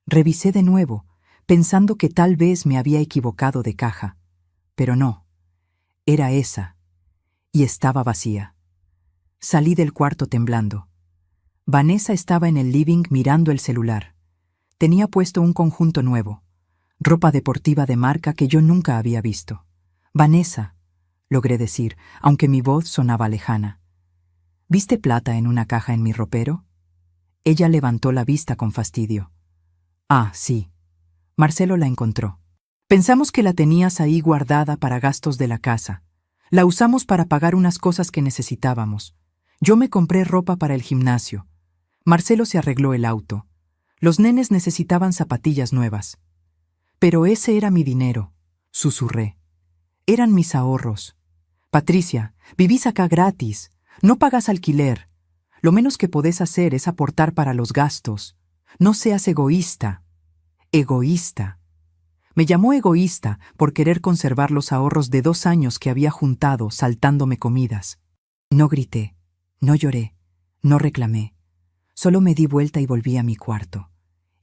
Revisé de nuevo, pensando que tal vez me había equivocado de caja, pero no, era esa, y estaba vacía. Salí del cuarto temblando. Vanessa estaba en el living mirando el celular. Tenía puesto un conjunto nuevo, ropa deportiva de marca que yo nunca había visto. «Vanessa», logré decir, aunque mi voz sonaba lejana. «¿Viste plata en una caja en mi ropero?» Ella levantó la vista con fastidio. «Ah, sí. Marcelo la encontró. Pensamos que la tenías ahí guardada para gastos de la casa. La usamos para pagar unas cosas que necesitábamos. Yo me compré ropa para el gimnasio. Marcelo se arregló el auto. Los nenes necesitaban zapatillas nuevas. Pero ese era mi dinero», susurré. «Eran mis ahorros. Patricia, vivís acá gratis. No pagas alquiler. Lo menos que podés hacer es aportar para los gastos. No seas egoísta». Egoísta. Me llamó egoísta por querer conservar los ahorros de 2 años que había juntado saltándome comidas. No grité, no lloré, no reclamé. Solo me di vuelta y volví a mi cuarto.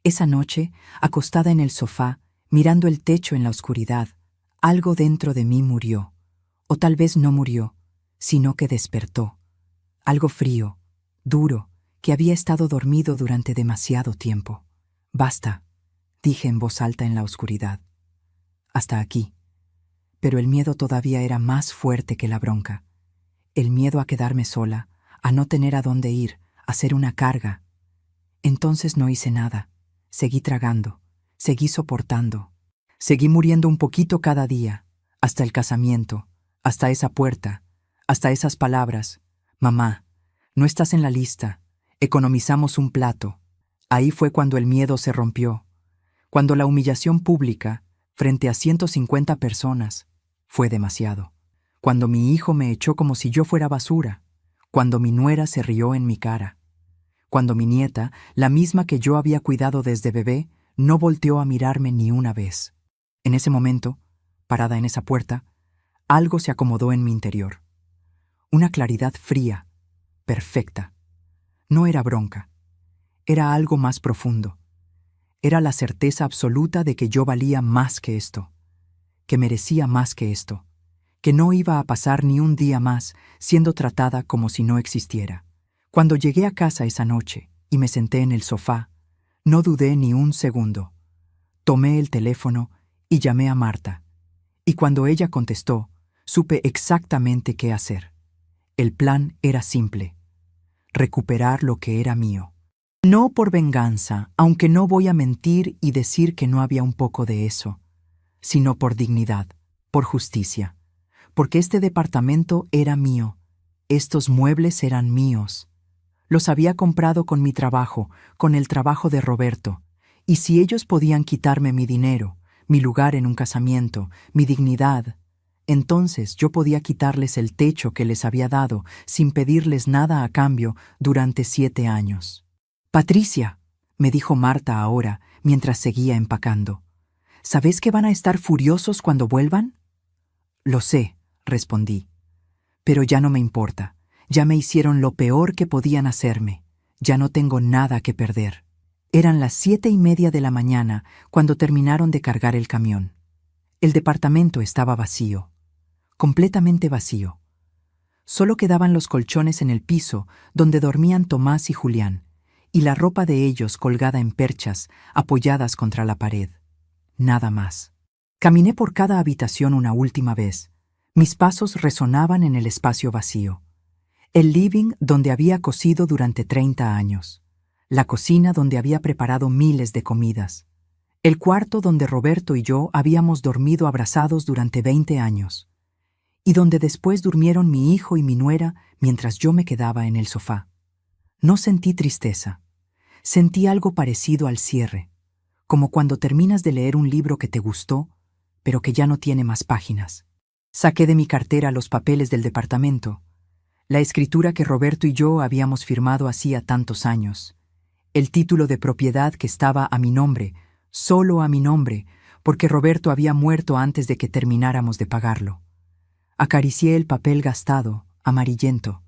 Esa noche, acostada en el sofá, mirando el techo en la oscuridad, algo dentro de mí murió. O tal vez no murió, sino que despertó. Algo frío, duro, que había estado dormido durante demasiado tiempo. «Basta», dije en voz alta en la oscuridad. «Hasta aquí». Pero el miedo todavía era más fuerte que la bronca. El miedo a quedarme sola, a no tener a dónde ir, a ser una carga. Entonces no hice nada. Seguí tragando, seguí soportando. Seguí muriendo un poquito cada día, hasta el casamiento, hasta esa puerta, hasta esas palabras. «Mamá, no estás en la lista. Economizamos un plato». Ahí fue cuando el miedo se rompió. Cuando la humillación pública, frente a 150 personas, fue demasiado. Cuando mi hijo me echó como si yo fuera basura. Cuando mi nuera se rió en mi cara. Cuando mi nieta, la misma que yo había cuidado desde bebé, no volteó a mirarme ni una vez. En ese momento, parada en esa puerta, algo se acomodó en mi interior. Una claridad fría, perfecta. No era bronca. Era algo más profundo. Era la certeza absoluta de que yo valía más que esto, que merecía más que esto, que no iba a pasar ni un día más siendo tratada como si no existiera. Cuando llegué a casa esa noche y me senté en el sofá, no dudé ni un segundo. Tomé el teléfono y llamé a Marta. Y cuando ella contestó, supe exactamente qué hacer. El plan era simple: recuperar lo que era mío. No por venganza, aunque no voy a mentir y decir que no había un poco de eso, sino por dignidad, por justicia, porque este departamento era mío, estos muebles eran míos. Los había comprado con mi trabajo, con el trabajo de Roberto, y si ellos podían quitarme mi dinero, mi lugar en un casamiento, mi dignidad, entonces yo podía quitarles el techo que les había dado sin pedirles nada a cambio durante 7 años. «Patricia», me dijo Marta ahora, mientras seguía empacando, «¿sabes que van a estar furiosos cuando vuelvan?» «Lo sé», respondí, «pero ya no me importa. Ya me hicieron lo peor que podían hacerme. Ya no tengo nada que perder». Eran las 7:30 de la mañana cuando terminaron de cargar el camión. El departamento estaba vacío, completamente vacío. Solo quedaban los colchones en el piso donde dormían Tomás y Julián, y la ropa de ellos colgada en perchas, apoyadas contra la pared. Nada más. Caminé por cada habitación una última vez. Mis pasos resonaban en el espacio vacío. El living donde había cosido durante 30 años. La cocina donde había preparado miles de comidas. El cuarto donde Roberto y yo habíamos dormido abrazados durante 20 años. Y donde después durmieron mi hijo y mi nuera mientras yo me quedaba en el sofá. No sentí tristeza. Sentí algo parecido al cierre, como cuando terminas de leer un libro que te gustó, pero que ya no tiene más páginas. Saqué de mi cartera los papeles del departamento, la escritura que Roberto y yo habíamos firmado hacía tantos años, el título de propiedad que estaba a mi nombre, solo a mi nombre, porque Roberto había muerto antes de que termináramos de pagarlo. Acaricié el papel gastado, amarillento.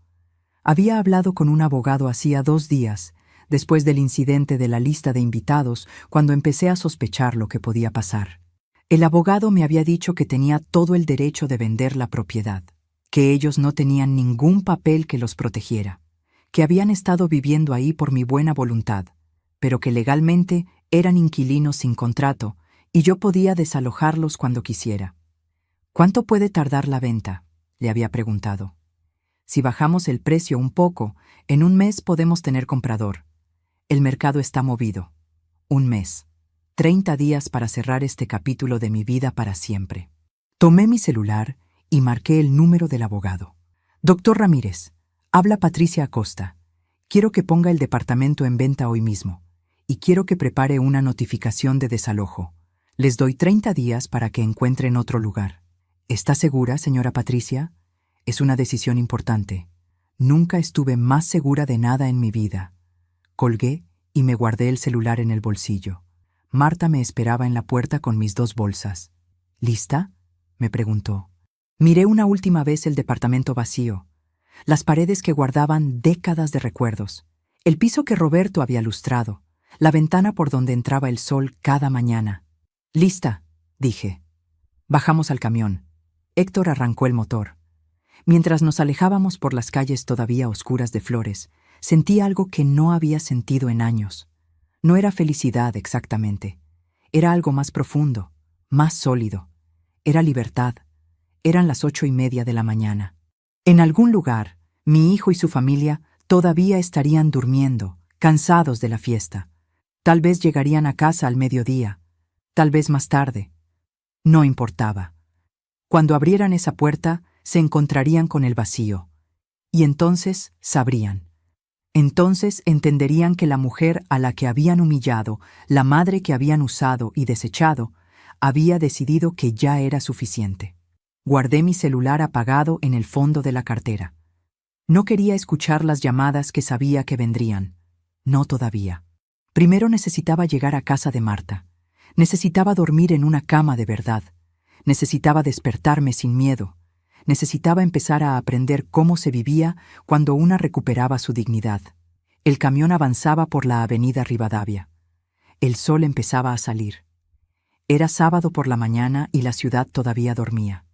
Había hablado con un abogado hacía 2 días, después del incidente de la lista de invitados, cuando empecé a sospechar lo que podía pasar. El abogado me había dicho que tenía todo el derecho de vender la propiedad, que ellos no tenían ningún papel que los protegiera, que habían estado viviendo ahí por mi buena voluntad, pero que legalmente eran inquilinos sin contrato y yo podía desalojarlos cuando quisiera. ¿Cuánto puede tardar la venta?, le había preguntado. Si bajamos el precio un poco, en 1 mes podemos tener comprador. El mercado está movido. 1 mes. 30 días para cerrar este capítulo de mi vida para siempre. Tomé mi celular y marqué el número del abogado. Doctor Ramírez, habla Patricia Acosta. Quiero que ponga el departamento en venta hoy mismo y quiero que prepare una notificación de desalojo. Les doy 30 días para que encuentren otro lugar. ¿Está segura, señora Patricia? Es una decisión importante. Nunca estuve más segura de nada en mi vida. Colgué y me guardé el celular en el bolsillo. Marta me esperaba en la puerta con mis 2 bolsas. ¿Lista?, me preguntó. Miré una última vez el departamento vacío, las paredes que guardaban décadas de recuerdos, el piso que Roberto había lustrado, la ventana por donde entraba el sol cada mañana. «Lista», dije. Bajamos al camión. Héctor arrancó el motor. Mientras nos alejábamos por las calles todavía oscuras de flores, sentí algo que no había sentido en años. No era felicidad exactamente. Era algo más profundo, más sólido. Era libertad. Eran las 8:30 de la mañana. En algún lugar, mi hijo y su familia todavía estarían durmiendo, cansados de la fiesta. Tal vez llegarían a casa al mediodía, tal vez más tarde. No importaba. Cuando abrieran esa puerta, se encontrarían con el vacío. Y entonces sabrían. Entonces entenderían que la mujer a la que habían humillado, la madre que habían usado y desechado, había decidido que ya era suficiente. Guardé mi celular apagado en el fondo de la cartera. No quería escuchar las llamadas que sabía que vendrían. No todavía. Primero necesitaba llegar a casa de Marta. Necesitaba dormir en una cama de verdad. Necesitaba despertarme sin miedo. Necesitaba empezar a aprender cómo se vivía cuando una recuperaba su dignidad. El camión avanzaba por la avenida Rivadavia. El sol empezaba a salir. Era sábado por la mañana y la ciudad todavía dormía.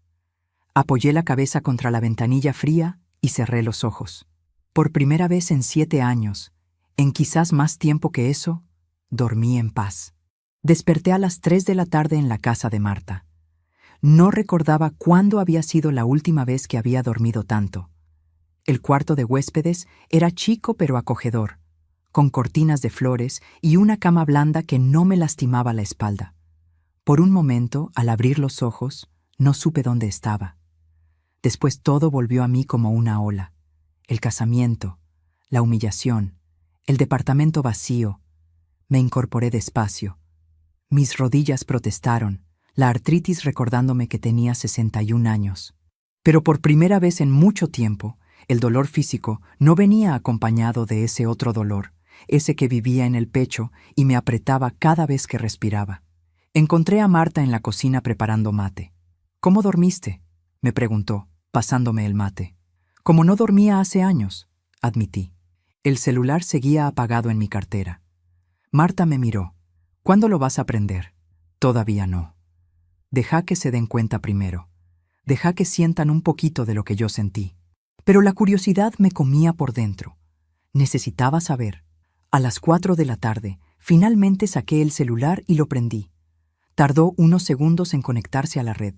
Apoyé la cabeza contra la ventanilla fría y cerré los ojos. Por primera vez en 7 años, en quizás más tiempo que eso, dormí en paz. Desperté a las 3 de la tarde en la casa de Marta. No recordaba cuándo había sido la última vez que había dormido tanto. El cuarto de huéspedes era chico pero acogedor, con cortinas de flores y una cama blanda que no me lastimaba la espalda. Por un momento, al abrir los ojos, no supe dónde estaba. Después todo volvió a mí como una ola. El casamiento, la humillación, el departamento vacío. Me incorporé despacio. Mis rodillas protestaron, la artritis recordándome que tenía 61 años. Pero por primera vez en mucho tiempo, el dolor físico no venía acompañado de ese otro dolor, ese que vivía en el pecho y me apretaba cada vez que respiraba. Encontré a Marta en la cocina preparando mate. «¿Cómo dormiste?», me preguntó, pasándome el mate. «Como no dormía hace años», admití. El celular seguía apagado en mi cartera. Marta me miró. «¿Cuándo lo vas a aprender?». «Todavía no». «Deja que se den cuenta primero. Deja que sientan un poquito de lo que yo sentí». Pero la curiosidad me comía por dentro. Necesitaba saber. A las 4 de la tarde, finalmente saqué el celular y lo prendí. Tardó unos segundos en conectarse a la red.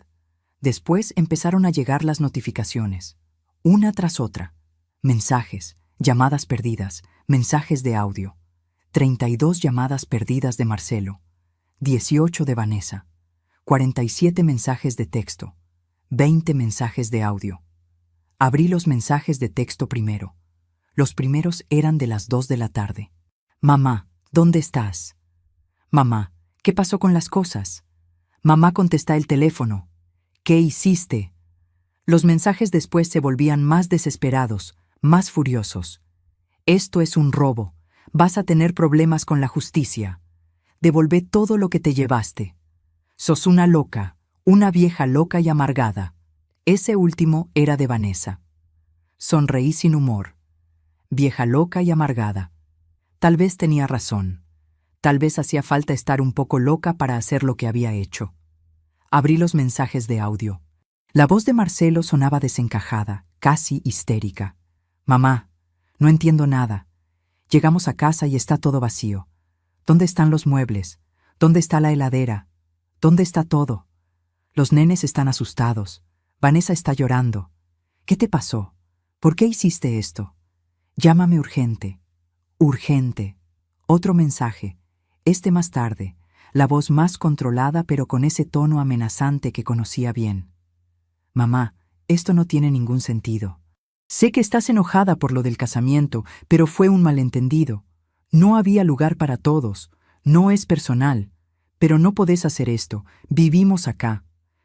Después empezaron a llegar las notificaciones, una tras otra. Mensajes, llamadas perdidas, mensajes de audio. 32 llamadas perdidas de Marcelo. 18 de Vanessa. 47 mensajes de texto. 20 mensajes de audio. Abrí los mensajes de texto primero. Los primeros eran de las 2 de la tarde. Mamá, ¿dónde estás? Mamá, ¿qué pasó con las cosas? Mamá, contesta el teléfono. ¿Qué hiciste? Los mensajes después se volvían más desesperados, más furiosos. Esto es un robo. Vas a tener problemas con la justicia. Devolvé todo lo que te llevaste. Sos una loca, una vieja loca y amargada. Ese último era de Vanessa. Sonreí sin humor. Vieja loca y amargada. Tal vez tenía razón. Tal vez hacía falta estar un poco loca para hacer lo que había hecho. Abrí los mensajes de audio. La voz de Marcelo sonaba desencajada, casi histérica. Mamá, no entiendo nada. Llegamos a casa y está todo vacío. ¿Dónde están los muebles? ¿Dónde está la heladera? ¿Dónde está todo? Los nenes están asustados. Vanessa está llorando. ¿Qué te pasó? ¿Por qué hiciste esto? Llámame urgente. Urgente. Otro mensaje. Este más tarde. La voz más controlada pero con ese tono amenazante que conocía bien. Mamá, esto no tiene ningún sentido. Sé que estás enojada por lo del casamiento, pero fue un malentendido. No había lugar para todos. No es personal. Pero no podés hacer esto. Vivimos acá.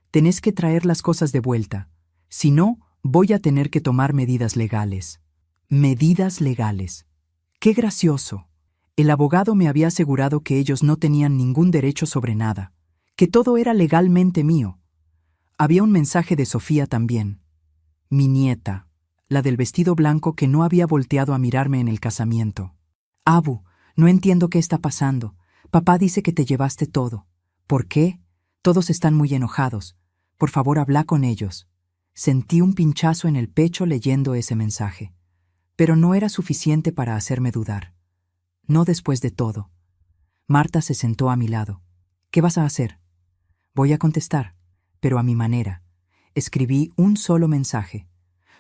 Tenés que traer las cosas de vuelta. Si no, voy a tener que tomar medidas legales. Medidas legales. ¡Qué gracioso! El abogado me había asegurado que ellos no tenían ningún derecho sobre nada, que todo era legalmente mío. Había un mensaje de Sofía también. Mi nieta, la del vestido blanco que no había volteado a mirarme en el casamiento. Abu, no entiendo qué está pasando. Papá dice que te llevaste todo. ¿Por qué? Todos están muy enojados. Por favor, habla con ellos. Sentí un pinchazo en el pecho leyendo ese mensaje. Pero no era suficiente para hacerme dudar. No después de todo. Marta se sentó a mi lado. ¿Qué vas a hacer? Voy a contestar, pero a mi manera. Escribí un solo mensaje.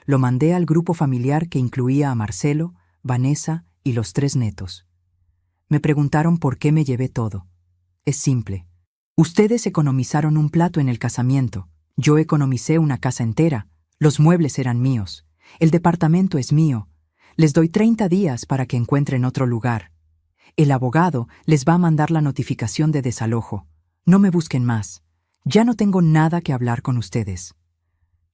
Lo mandé al grupo familiar que incluía a Marcelo, Vanessa y los 3 netos. Me preguntaron por qué me llevé todo. Es simple. Ustedes economizaron un plato en el casamiento. Yo economicé una casa entera. Los muebles eran míos. El departamento es mío. Les doy 30 días para que encuentren otro lugar. El abogado les va a mandar la notificación de desalojo. No me busquen más. Ya no tengo nada que hablar con ustedes.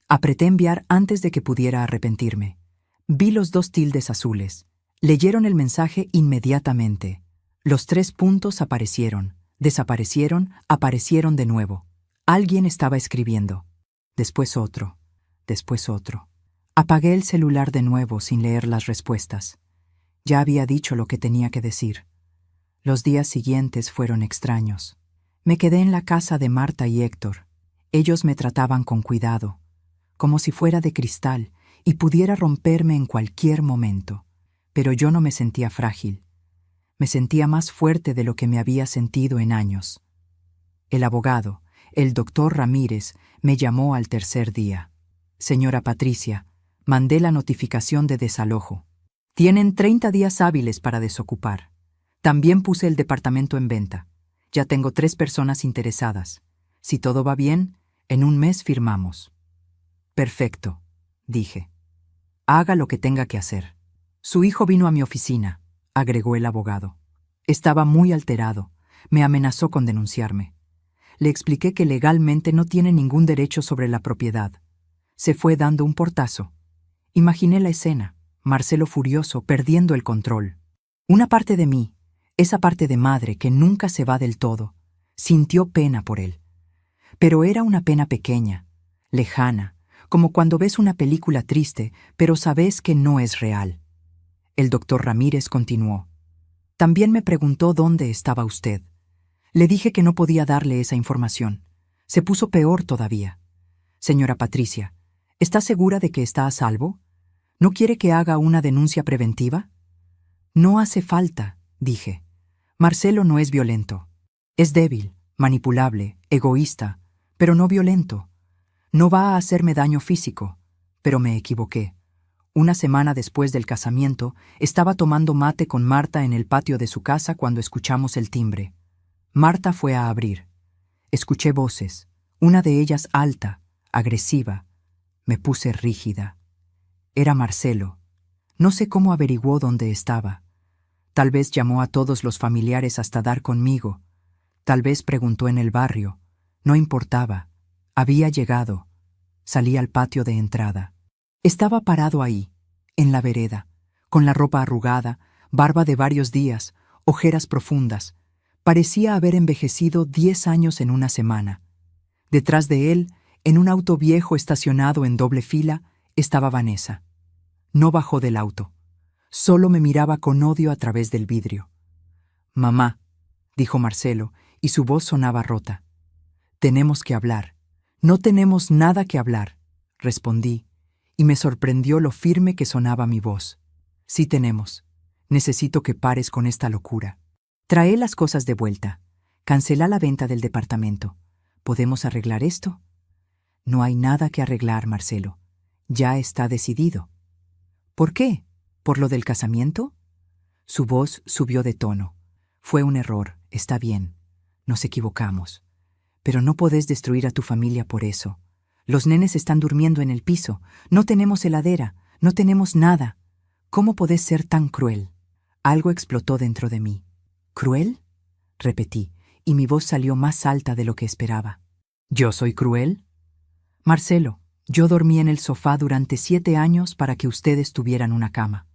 Apreté enviar antes de que pudiera arrepentirme. Vi los 2 tildes azules. Leyeron el mensaje inmediatamente. Los 3 puntos aparecieron, desaparecieron, aparecieron de nuevo. Alguien estaba escribiendo. Después otro. Después otro. Apagué el celular de nuevo sin leer las respuestas. Ya había dicho lo que tenía que decir. Los días siguientes fueron extraños. Me quedé en la casa de Marta y Héctor. Ellos me trataban con cuidado, como si fuera de cristal y pudiera romperme en cualquier momento. Pero yo no me sentía frágil. Me sentía más fuerte de lo que me había sentido en años. El abogado, el doctor Ramírez, me llamó al tercer día. Señora Patricia, mandé la notificación de desalojo. Tienen 30 días hábiles para desocupar. También puse el departamento en venta. Ya tengo 3 personas interesadas. Si todo va bien, en un mes firmamos. Perfecto, dije. Haga lo que tenga que hacer. Su hijo vino a mi oficina, agregó el abogado. Estaba muy alterado. Me amenazó con denunciarme. Le expliqué que legalmente no tiene ningún derecho sobre la propiedad. Se fue dando un portazo. Imaginé la escena, Marcelo furioso, perdiendo el control. Una parte de mí, esa parte de madre que nunca se va del todo, sintió pena por él. Pero era una pena pequeña, lejana, como cuando ves una película triste, pero sabes que no es real. El doctor Ramírez continuó. También me preguntó dónde estaba usted. Le dije que no podía darle esa información. Se puso peor todavía. Señora Patricia, ¿está segura de que está a salvo? ¿No quiere que haga una denuncia preventiva? No hace falta, dije. Marcelo no es violento. Es débil, manipulable, egoísta, pero no violento. No va a hacerme daño físico, pero me equivoqué. Una semana después del casamiento, estaba tomando mate con Marta en el patio de su casa cuando escuchamos el timbre. Marta fue a abrir. Escuché voces, una de ellas alta, agresiva. Me puse rígida. Era Marcelo. No sé cómo averiguó dónde estaba. Tal vez llamó a todos los familiares hasta dar conmigo. Tal vez preguntó en el barrio. No importaba. Había llegado. Salí al patio de entrada. Estaba parado ahí, en la vereda, con la ropa arrugada, barba de varios días, ojeras profundas. Parecía haber envejecido 10 años en una semana. Detrás de él, en un auto viejo estacionado en doble fila, estaba Vanessa. No bajó del auto. Solo me miraba con odio a través del vidrio. «Mamá», dijo Marcelo, y su voz sonaba rota. «Tenemos que hablar». «No tenemos nada que hablar», respondí, y me sorprendió lo firme que sonaba mi voz. «Sí tenemos. Necesito que pares con esta locura. Trae las cosas de vuelta. Cancela la venta del departamento. ¿Podemos arreglar esto?» «No hay nada que arreglar, Marcelo. Ya está decidido». «¿Por qué? ¿Por lo del casamiento?» Su voz subió de tono. «Fue un error, está bien. Nos equivocamos. Pero no podés destruir a tu familia por eso. Los nenes están durmiendo en el piso. No tenemos heladera. No tenemos nada. ¿Cómo podés ser tan cruel?» Algo explotó dentro de mí. «¿Cruel?», repetí, y mi voz salió más alta de lo que esperaba. «¿Yo soy cruel?» «Marcelo, yo dormí en el sofá durante 7 años para que ustedes tuvieran una cama.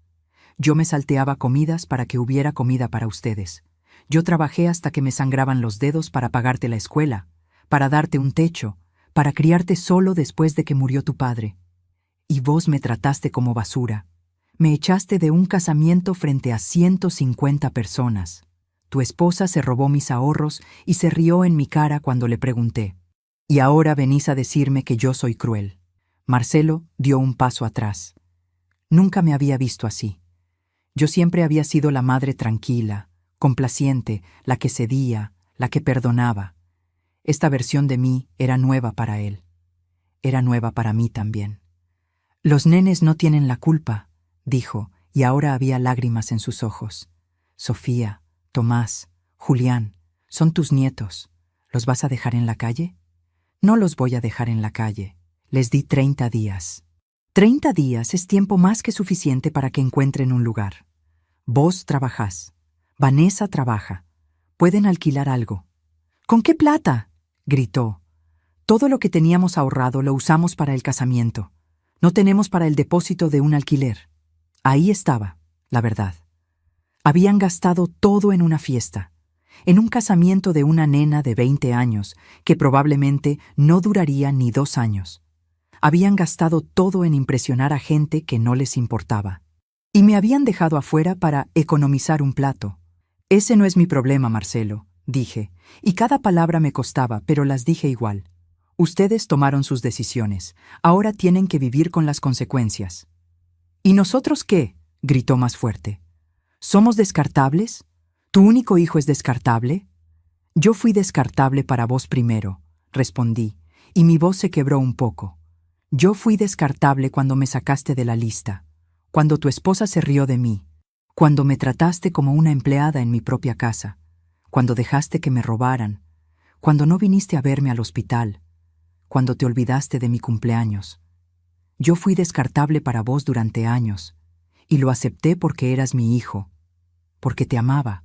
Yo me salteaba comidas para que hubiera comida para ustedes. Yo trabajé hasta que me sangraban los dedos para pagarte la escuela, para darte un techo, para criarte solo después de que murió tu padre. Y vos me trataste como basura. Me echaste de un casamiento frente a 150 personas. Tu esposa se robó mis ahorros y se rió en mi cara cuando le pregunté. Y ahora venís a decirme que yo soy cruel». Marcelo dio un paso atrás. Nunca me había visto así. Yo siempre había sido la madre tranquila, complaciente, la que cedía, la que perdonaba. Esta versión de mí era nueva para él. Era nueva para mí también. «Los nenes no tienen la culpa», dijo, y ahora había lágrimas en sus ojos. «Sofía, Tomás, Julián, son tus nietos. ¿Los vas a dejar en la calle?» «No los voy a dejar en la calle. Les di 30 días. 30 días es tiempo más que suficiente para que encuentren un lugar. Vos trabajás. Vanessa trabaja. Pueden alquilar algo». «¿Con qué plata?», gritó. «Todo lo que teníamos ahorrado lo usamos para el casamiento. No tenemos para el depósito de un alquiler». Ahí estaba, la verdad. Habían gastado todo en una fiesta, en un casamiento de una nena de 20 años, que probablemente no duraría ni 2 años. Habían gastado todo en impresionar a gente que no les importaba. Y me habían dejado afuera para economizar un plato. «Ese no es mi problema, Marcelo», dije, y cada palabra me costaba, pero las dije igual. «Ustedes tomaron sus decisiones. Ahora tienen que vivir con las consecuencias». «¿Y nosotros qué?», gritó más fuerte. «¿Somos descartables? ¿Tu único hijo es descartable?» «Yo fui descartable para vos primero», respondí, y mi voz se quebró un poco. «Yo fui descartable cuando me sacaste de la lista, cuando tu esposa se rió de mí, cuando me trataste como una empleada en mi propia casa, cuando dejaste que me robaran, cuando no viniste a verme al hospital, cuando te olvidaste de mi cumpleaños. Yo fui descartable para vos durante años, y lo acepté porque eras mi hijo, porque te amaba.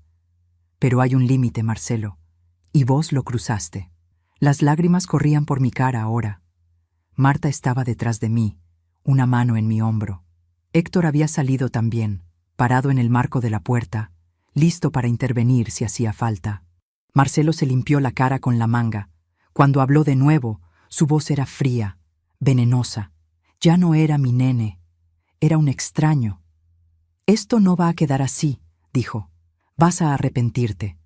Pero hay un límite, Marcelo, y vos lo cruzaste». Las lágrimas corrían por mi cara ahora. Marta estaba detrás de mí, una mano en mi hombro. Héctor había salido también, parado en el marco de la puerta, listo para intervenir si hacía falta. Marcelo se limpió la cara con la manga. Cuando habló de nuevo, su voz era fría, venenosa. Ya no era mi nene, era un extraño. «Esto no va a quedar así», dijo. «Vas a arrepentirte.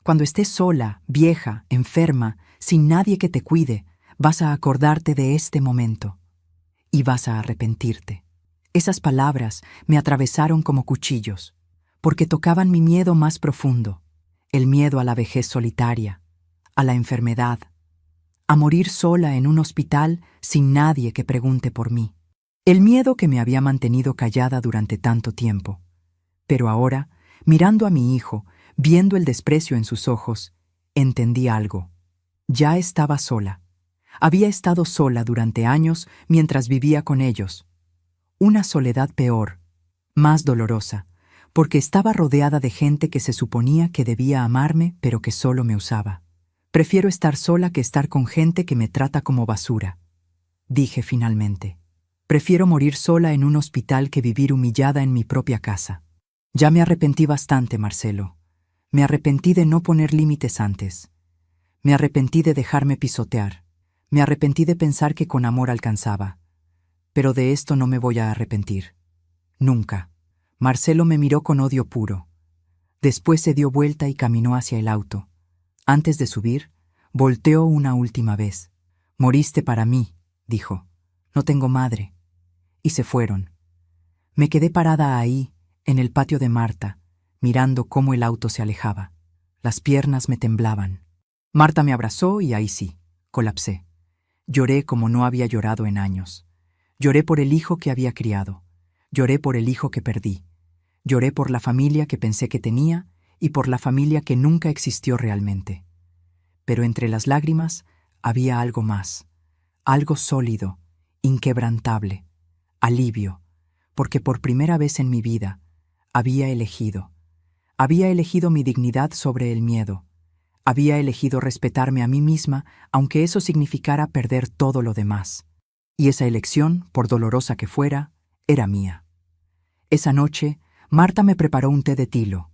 Cuando estés sola, vieja, enferma, sin nadie que te cuide, vas a acordarte de este momento. Y vas a arrepentirte». Esas palabras me atravesaron como cuchillos, porque tocaban mi miedo más profundo, el miedo a la vejez solitaria, a la enfermedad, a morir sola en un hospital sin nadie que pregunte por mí. El miedo que me había mantenido callada durante tanto tiempo. Pero ahora, mirando a mi hijo, viendo el desprecio en sus ojos, entendí algo. Ya estaba sola. Había estado sola durante años mientras vivía con ellos. Una soledad peor, más dolorosa, porque estaba rodeada de gente que se suponía que debía amarme, pero que solo me usaba. Prefiero estar sola que estar con gente que me trata como basura, dije finalmente. Prefiero morir sola en un hospital que vivir humillada en mi propia casa. Ya me arrepentí bastante, Marcelo. Me arrepentí de no poner límites antes. Me arrepentí de dejarme pisotear. Me arrepentí de pensar que con amor alcanzaba. Pero de esto no me voy a arrepentir. Nunca. Marcelo me miró con odio puro. Después se dio vuelta y caminó hacia el auto. Antes de subir, volteó una última vez. «Moriste para mí», dijo. «No tengo madre». Y se fueron. Me quedé parada ahí, en el patio de Marta, mirando cómo el auto se alejaba. Las piernas me temblaban. Marta me abrazó y ahí sí, colapsé. Lloré como no había llorado en años. Lloré por el hijo que había criado. Lloré por el hijo que perdí. Lloré por la familia que pensé que tenía y por la familia que nunca existió realmente. Pero entre las lágrimas había algo más, algo sólido, inquebrantable, alivio, porque por primera vez en mi vida había elegido mi dignidad sobre el miedo, había elegido respetarme a mí misma, aunque eso significara perder todo lo demás. Y esa elección, por dolorosa que fuera, era mía. Esa noche, Marta me preparó un té de tilo.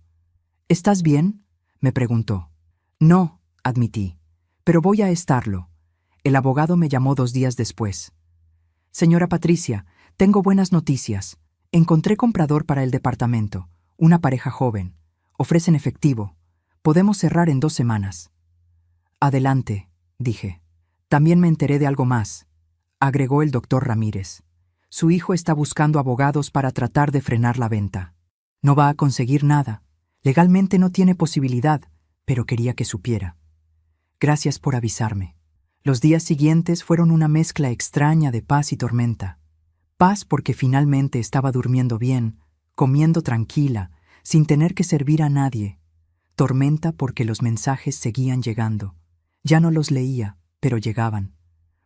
«¿Estás bien?», me preguntó. «No», admití, «pero voy a estarlo». El abogado me llamó 2 días después. «Señora Patricia, tengo buenas noticias. Encontré comprador para el departamento, una pareja joven. Ofrecen efectivo. Podemos cerrar en 2 semanas». «Adelante», dije. «También me enteré de algo más», agregó el doctor Ramírez. «Su hijo está buscando abogados para tratar de frenar la venta. No va a conseguir nada. Legalmente no tiene posibilidad, pero quería que supiera. Gracias por avisarme». Los días siguientes fueron una mezcla extraña de paz y tormenta. Paz porque finalmente estaba durmiendo bien, comiendo tranquila, sin tener que servir a nadie. Tormenta porque los mensajes seguían llegando. Ya no los leía, pero llegaban.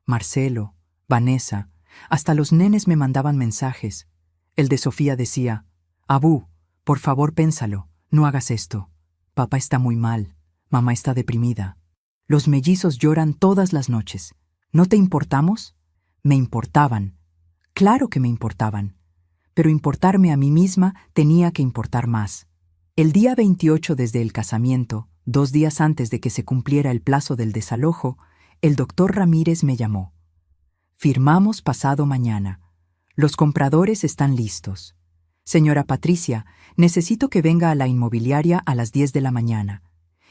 Marcelo, Vanessa, hasta los nenes me mandaban mensajes. El de Sofía decía: «Abú, por favor pénsalo, no hagas esto. Papá está muy mal, mamá está deprimida. Los mellizos lloran todas las noches. ¿No te importamos?». Me importaban. Claro que me importaban. Pero importarme a mí misma tenía que importar más. El día 28 desde el casamiento, 2 días antes de que se cumpliera el plazo del desalojo, el doctor Ramírez me llamó. «Firmamos pasado mañana. Los compradores están listos. Señora Patricia, necesito que venga a la inmobiliaria a las 10 de la mañana.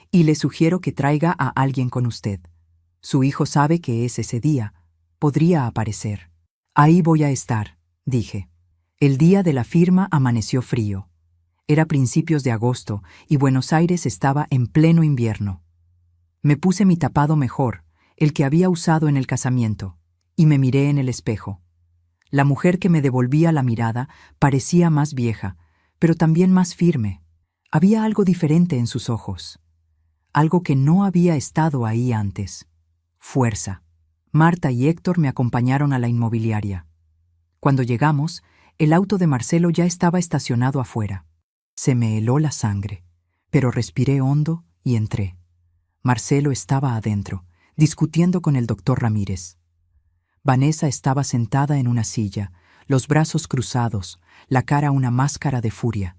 Y le sugiero que traiga a alguien con usted. Su hijo sabe que es ese día. Podría aparecer». «Ahí voy a estar», dije. El día de la firma amaneció frío. Era principios de agosto y Buenos Aires estaba en pleno invierno. Me puse mi tapado mejor, el que había usado en el casamiento, y me miré en el espejo. La mujer que me devolvía la mirada parecía más vieja, pero también más firme. Había algo diferente en sus ojos. Algo que no había estado ahí antes. Fuerza. Marta y Héctor me acompañaron a la inmobiliaria. Cuando llegamos, el auto de Marcelo ya estaba estacionado afuera. Se me heló la sangre, pero respiré hondo y entré. Marcelo estaba adentro, discutiendo con el doctor Ramírez. Vanessa estaba sentada en una silla, los brazos cruzados, la cara una máscara de furia.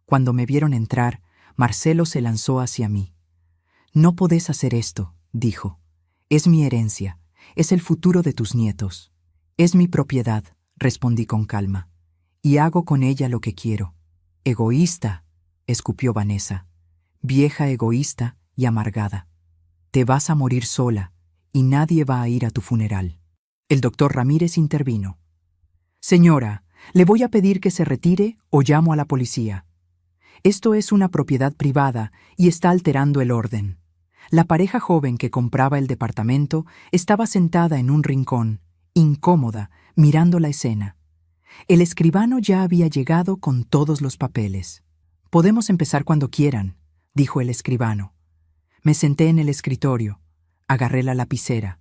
Cuando me vieron entrar, Marcelo se lanzó hacia mí. «No podés hacer esto», dijo. «Es mi herencia, es el futuro de tus nietos». «Es mi propiedad», respondí con calma, «y hago con ella lo que quiero». «Egoísta», escupió Vanessa. «Vieja egoísta y amargada. Te vas a morir sola y nadie va a ir a tu funeral». El doctor Ramírez intervino. «Señora, le voy a pedir que se retire o llamo a la policía. Esto es una propiedad privada y está alterando el orden». La pareja joven que compraba el departamento estaba sentada en un rincón, incómoda, mirando la escena. El escribano ya había llegado con todos los papeles. «Podemos empezar cuando quieran», dijo el escribano. Me senté en el escritorio, agarré la lapicera,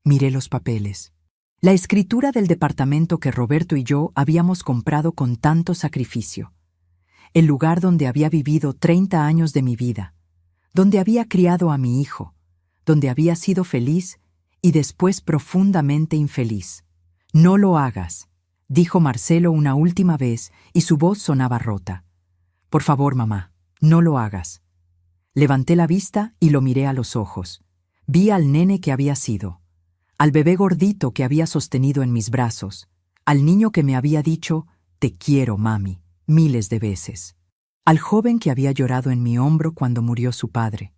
miré los papeles. La escritura del departamento que Roberto y yo habíamos comprado con tanto sacrificio. El lugar donde había vivido 30 años de mi vida, donde había criado a mi hijo, donde había sido feliz y después profundamente infeliz. «No lo hagas», dijo Marcelo una última vez y su voz sonaba rota. «Por favor, mamá, no lo hagas». Levanté la vista y lo miré a los ojos. Vi al nene que había sido, al bebé gordito que había sostenido en mis brazos, al niño que me había dicho, «Te quiero, mami», miles de veces, al joven que había llorado en mi hombro cuando murió su padre,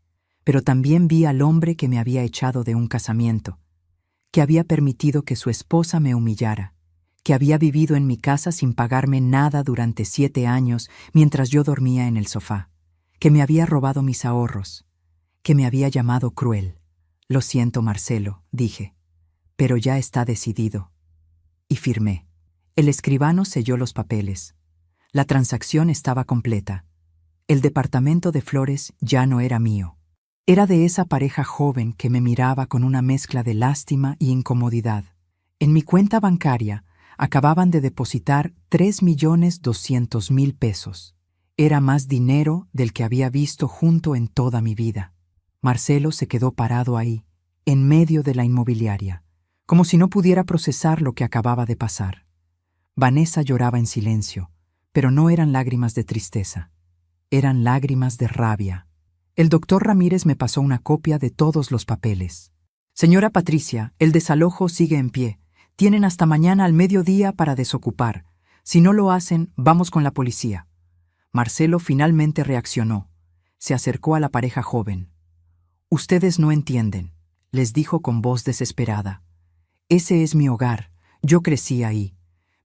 pero también vi al hombre que me había echado de un casamiento, que había permitido que su esposa me humillara, que había vivido en mi casa sin pagarme nada durante 7 años mientras yo dormía en el sofá, que me había robado mis ahorros, que me había llamado cruel. «Lo siento, Marcelo», dije, «pero ya está decidido». Y firmé. El escribano selló los papeles. La transacción estaba completa. El departamento de Flores ya no era mío. Era de esa pareja joven que me miraba con una mezcla de lástima y incomodidad. En mi cuenta bancaria acababan de depositar 3.200.000 pesos. Era más dinero del que había visto junto en toda mi vida. Marcelo se quedó parado ahí, en medio de la inmobiliaria, como si no pudiera procesar lo que acababa de pasar. Vanessa lloraba en silencio, pero no eran lágrimas de tristeza. Eran lágrimas de rabia. El doctor Ramírez me pasó una copia de todos los papeles. «Señora Patricia, el desalojo sigue en pie. Tienen hasta mañana al mediodía para desocupar. Si no lo hacen, vamos con la policía». Marcelo finalmente reaccionó. Se acercó a la pareja joven. «Ustedes no entienden», les dijo con voz desesperada. «Ese es mi hogar. Yo crecí ahí.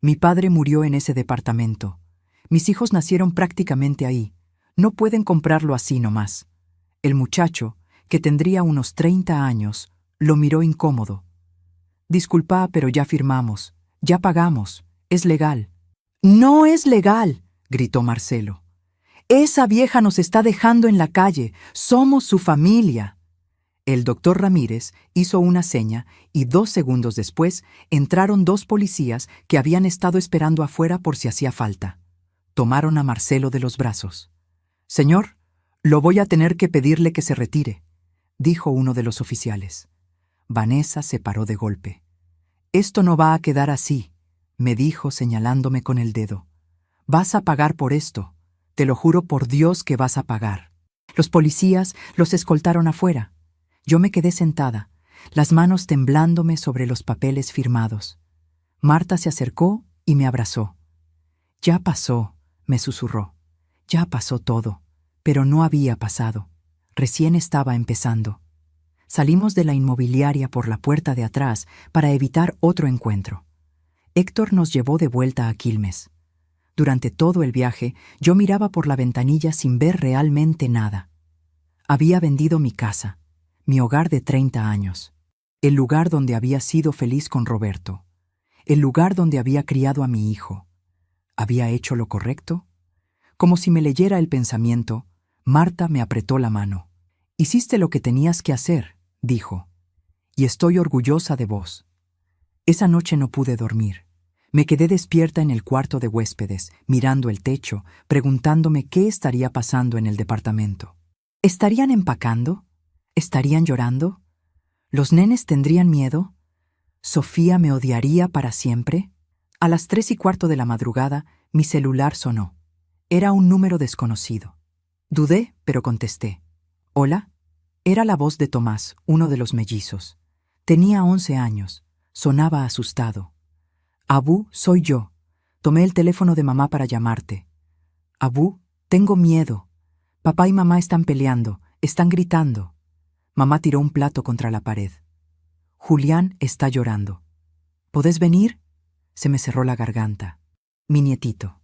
Mi padre murió en ese departamento. Mis hijos nacieron prácticamente ahí. No pueden comprarlo así nomás». El muchacho, que tendría unos 30 años, lo miró incómodo. «Disculpa, pero ya firmamos. Ya pagamos. Es legal». «No es legal», gritó Marcelo. «Esa vieja nos está dejando en la calle. Somos su familia». El doctor Ramírez hizo una seña y 2 segundos después entraron 2 policías que habían estado esperando afuera por si hacía falta. Tomaron a Marcelo de los brazos. «Señor, lo voy a tener que pedirle que se retire», dijo uno de los oficiales. Vanessa se paró de golpe. «Esto no va a quedar así», me dijo señalándome con el dedo. «Vas a pagar por esto. Te lo juro por Dios que vas a pagar». Los policías los escoltaron afuera. Yo me quedé sentada, las manos temblándome sobre los papeles firmados. Marta se acercó y me abrazó. «Ya pasó», me susurró. «Ya pasó todo». Pero no había pasado. Recién estaba empezando. Salimos de la inmobiliaria por la puerta de atrás para evitar otro encuentro. Héctor nos llevó de vuelta a Quilmes. Durante todo el viaje, yo miraba por la ventanilla sin ver realmente nada. Había vendido mi casa, mi hogar de 30 años, el lugar donde había sido feliz con Roberto, el lugar donde había criado a mi hijo. ¿Había hecho lo correcto? Como si me leyera el pensamiento, Marta me apretó la mano. «Hiciste lo que tenías que hacer», dijo, «y estoy orgullosa de vos». Esa noche no pude dormir. Me quedé despierta en el cuarto de huéspedes, mirando el techo, preguntándome qué estaría pasando en el departamento. ¿Estarían empacando? ¿Estarían llorando? ¿Los nenes tendrían miedo? ¿Sofía me odiaría para siempre? A las 3:15 de la madrugada, mi celular sonó. Era un número desconocido. Dudé, pero contesté. «¿Hola?» Era la voz de Tomás, uno de los mellizos. Tenía 11 años. Sonaba asustado. «Abú, soy yo. Tomé el teléfono de mamá para llamarte». «Abú, tengo miedo. Papá y mamá están peleando, están gritando». Mamá tiró un plato contra la pared. «Julián está llorando. ¿Podés venir?» Se me cerró la garganta. Mi nietito,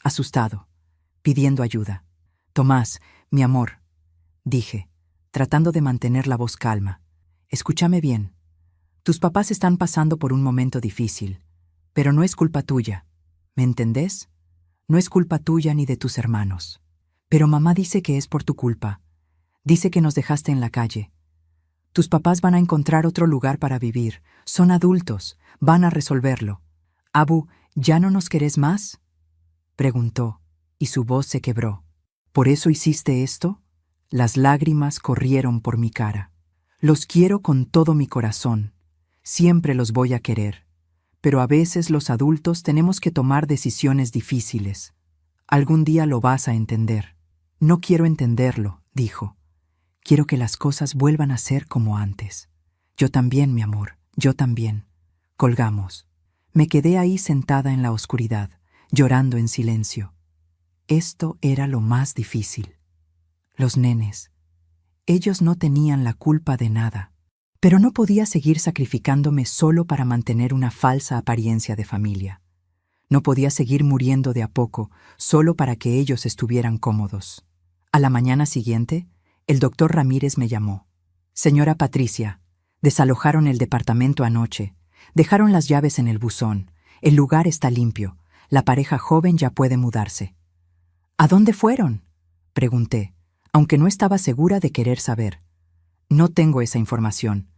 asustado, pidiendo ayuda. «Tomás, mi amor», dije, tratando de mantener la voz calma. «Escúchame bien. Tus papás están pasando por un momento difícil, pero no es culpa tuya. ¿Me entendés? No es culpa tuya ni de tus hermanos. Pero mamá dice que es por tu culpa. Dice que nos dejaste en la calle. Tus papás van a encontrar otro lugar para vivir. Son adultos. Van a resolverlo. Abu, ¿ya no nos querés más? Preguntó, y su voz se quebró. ¿Por eso hiciste esto? Las lágrimas corrieron por mi cara. Los quiero con todo mi corazón. Siempre los voy a querer. Pero a veces los adultos tenemos que tomar decisiones difíciles. Algún día lo vas a entender. No quiero entenderlo, dijo. Quiero que las cosas vuelvan a ser como antes. Yo también, mi amor, yo también. Colgamos. Me quedé ahí sentada en la oscuridad, llorando en silencio. Esto era lo más difícil. Los nenes. Ellos no tenían la culpa de nada. Pero no podía seguir sacrificándome solo para mantener una falsa apariencia de familia. No podía seguir muriendo de a poco, solo para que ellos estuvieran cómodos. A la mañana siguiente, el doctor Ramírez me llamó. Señora Patricia, desalojaron el departamento anoche. Dejaron las llaves en el buzón. El lugar está limpio. La pareja joven ya puede mudarse. ¿A dónde fueron?, pregunté, aunque no estaba segura de querer saber. No tengo esa información,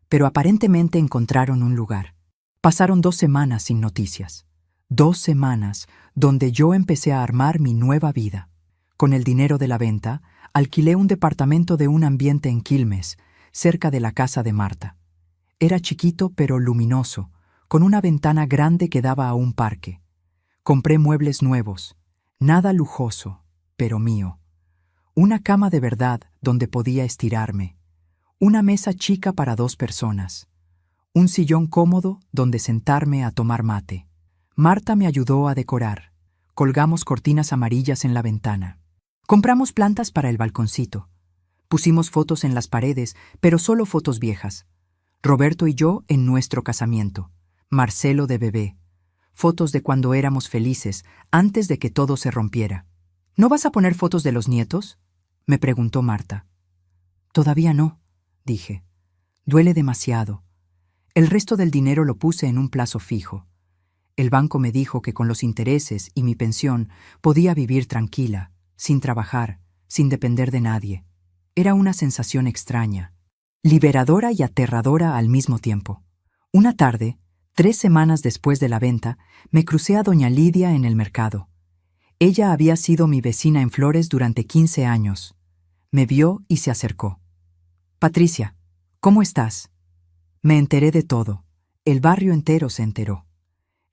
pero aparentemente encontraron un lugar. Pasaron 2 semanas sin noticias. 2 semanas donde yo empecé a armar mi nueva vida. Con el dinero de la venta, alquilé un departamento de un ambiente en Quilmes, cerca de la casa de Marta. Era chiquito pero luminoso, con una ventana grande que daba a un parque. Compré muebles nuevos, nada lujoso, pero mío. Una cama de verdad donde podía estirarme. Una mesa chica para 2 personas. Un sillón cómodo donde sentarme a tomar mate. Marta me ayudó a decorar. Colgamos cortinas amarillas en la ventana. Compramos plantas para el balconcito. Pusimos fotos en las paredes, pero solo fotos viejas. Roberto y yo en nuestro casamiento. Marcelo de bebé. Fotos de cuando éramos felices, antes de que todo se rompiera. ¿No vas a poner fotos de los nietos?, me preguntó Marta. Todavía no, dije. Duele demasiado. El resto del dinero lo puse en un plazo fijo. El banco me dijo que con los intereses y mi pensión podía vivir tranquila, sin trabajar, sin depender de nadie. Era una sensación extraña, liberadora y aterradora al mismo tiempo. Una tarde, 3 semanas después de la venta, me crucé a doña Lidia en el mercado. Ella había sido mi vecina en Flores durante 15 años. Me vio y se acercó. Patricia, ¿cómo estás? Me enteré de todo. El barrio entero se enteró.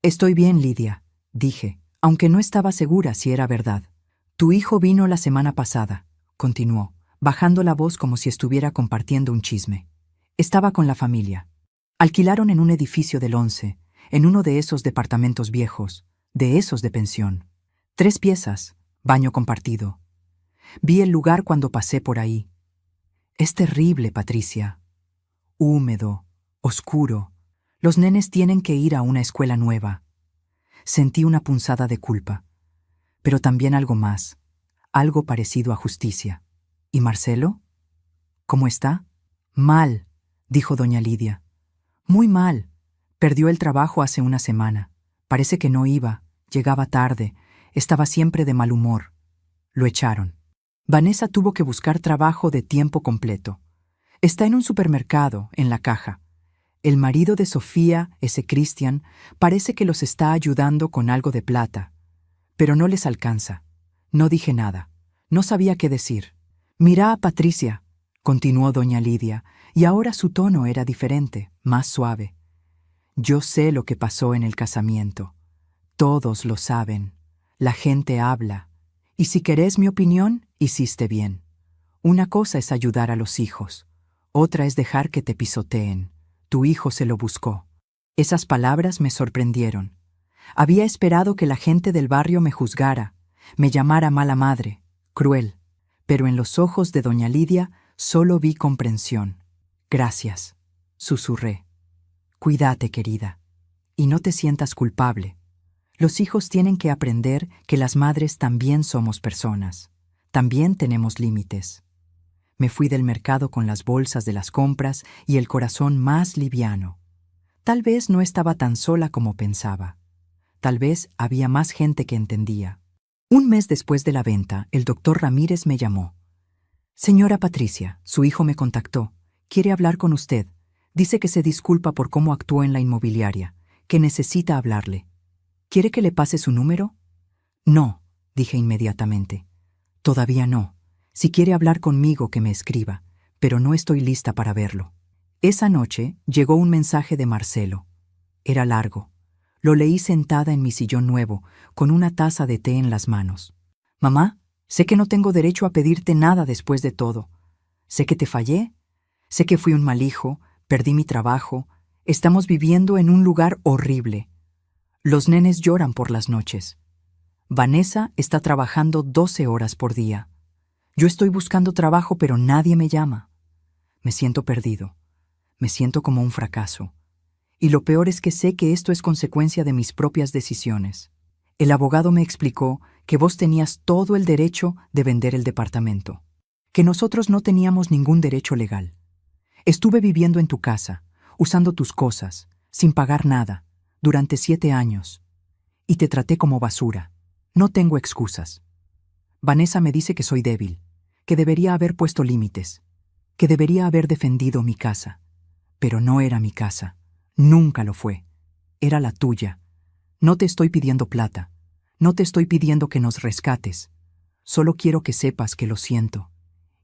Estoy bien, Lidia, dije, aunque no estaba segura si era verdad. Tu hijo vino la semana pasada, continuó, bajando la voz como si estuviera compartiendo un chisme. Estaba con la familia. Alquilaron en un edificio del 11, en uno de esos departamentos viejos, de esos de pensión. 3 piezas, baño compartido. Vi el lugar cuando pasé por ahí. Es terrible, Patricia. Húmedo, oscuro. Los nenes tienen que ir a una escuela nueva. Sentí una punzada de culpa, pero también algo más, algo parecido a justicia. ¿Y Marcelo? ¿Cómo está? Mal, dijo doña Lidia. Muy mal. Perdió el trabajo hace una semana. Parece que no iba, llegaba tarde, estaba siempre de mal humor. Lo echaron. Vanessa tuvo que buscar trabajo de tiempo completo. Está en un supermercado, en la caja. El marido de Sofía, ese Cristian, parece que los está ayudando con algo de plata. Pero no les alcanza. No dije nada. No sabía qué decir. Mira a Patricia, continuó doña Lidia, y ahora su tono era diferente, más suave. Yo sé lo que pasó en el casamiento. Todos lo saben. La gente habla. Y si querés mi opinión, hiciste bien. Una cosa es ayudar a los hijos. Otra es dejar que te pisoteen. Tu hijo se lo buscó. Esas palabras me sorprendieron. Había esperado que la gente del barrio me juzgara, me llamara mala madre, cruel. Pero en los ojos de doña Lidia solo vi comprensión. Gracias, susurré. Cuídate, querida. Y no te sientas culpable. Los hijos tienen que aprender que las madres también somos personas. También tenemos límites. Me fui del mercado con las bolsas de las compras y el corazón más liviano. Tal vez no estaba tan sola como pensaba. Tal vez había más gente que entendía. Un mes después de la venta, el doctor Ramírez me llamó. Señora Patricia, su hijo me contactó. Quiere hablar con usted. Dice que se disculpa por cómo actuó en la inmobiliaria, que necesita hablarle. ¿Quiere que le pase su número? No, dije inmediatamente. Todavía no. Si quiere hablar conmigo, que me escriba, pero no estoy lista para verlo. Esa noche llegó un mensaje de Marcelo. Era largo. Lo leí sentada en mi sillón nuevo, con una taza de té en las manos. Mamá, sé que no tengo derecho a pedirte nada después de todo. Sé que te fallé. Sé que fui un mal hijo, perdí mi trabajo. Estamos viviendo en un lugar horrible. Los nenes lloran por las noches. Vanessa está trabajando 12 horas por día. Yo estoy buscando trabajo, pero nadie me llama. Me siento perdido. Me siento como un fracaso. Y lo peor es que sé que esto es consecuencia de mis propias decisiones. El abogado me explicó que vos tenías todo el derecho de vender el departamento, que nosotros no teníamos ningún derecho legal. Estuve viviendo en tu casa, usando tus cosas, sin pagar nada, durante 7 años. Y te traté como basura. No tengo excusas. Vanessa me dice que soy débil, que debería haber puesto límites, que debería haber defendido mi casa. Pero no era mi casa. Nunca lo fue. Era la tuya. No te estoy pidiendo plata. No te estoy pidiendo que nos rescates. Solo quiero que sepas que lo siento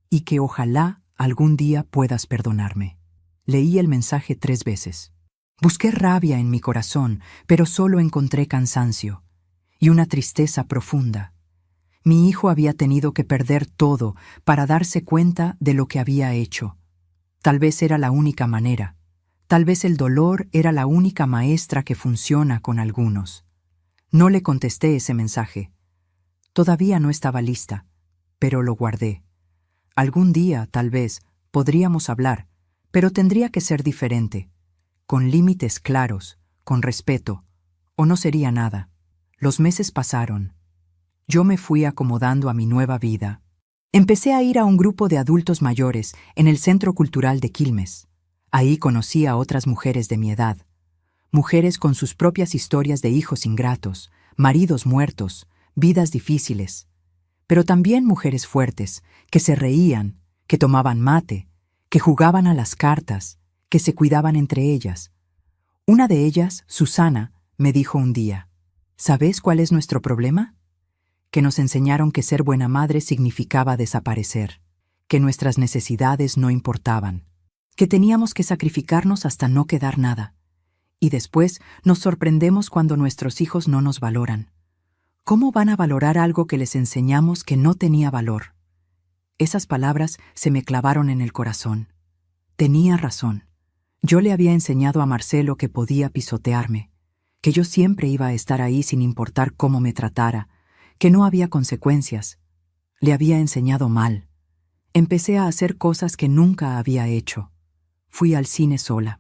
y que ojalá algún día puedas perdonarme. Leí el mensaje 3 veces. Busqué rabia en mi corazón, pero solo encontré cansancio y una tristeza profunda. Mi hijo había tenido que perder todo para darse cuenta de lo que había hecho. Tal vez era la única manera. Tal vez el dolor era la única maestra que funciona con algunos. No le contesté ese mensaje. Todavía no estaba lista, pero lo guardé. Algún día, tal vez, podríamos hablar, pero tendría que ser diferente, con límites claros, con respeto, o no sería nada. Los meses pasaron. Yo me fui acomodando a mi nueva vida. Empecé a ir a un grupo de adultos mayores en el Centro Cultural de Quilmes. Ahí conocí a otras mujeres de mi edad. Mujeres con sus propias historias de hijos ingratos, maridos muertos, vidas difíciles. Pero también mujeres fuertes, que se reían, que tomaban mate, que jugaban a las cartas, que se cuidaban entre ellas. Una de ellas, Susana, me dijo un día: ¿sabes cuál es nuestro problema? Que nos enseñaron que ser buena madre significaba desaparecer, que nuestras necesidades no importaban, que teníamos que sacrificarnos hasta no quedar nada. Y después nos sorprendemos cuando nuestros hijos no nos valoran. ¿Cómo van a valorar algo que les enseñamos que no tenía valor? Esas palabras se me clavaron en el corazón. Tenía razón. Yo le había enseñado a Marcelo que podía pisotearme, que yo siempre iba a estar ahí sin importar cómo me tratara, que no había consecuencias. Le había enseñado mal. Empecé a hacer cosas que nunca había hecho. Fui al cine sola.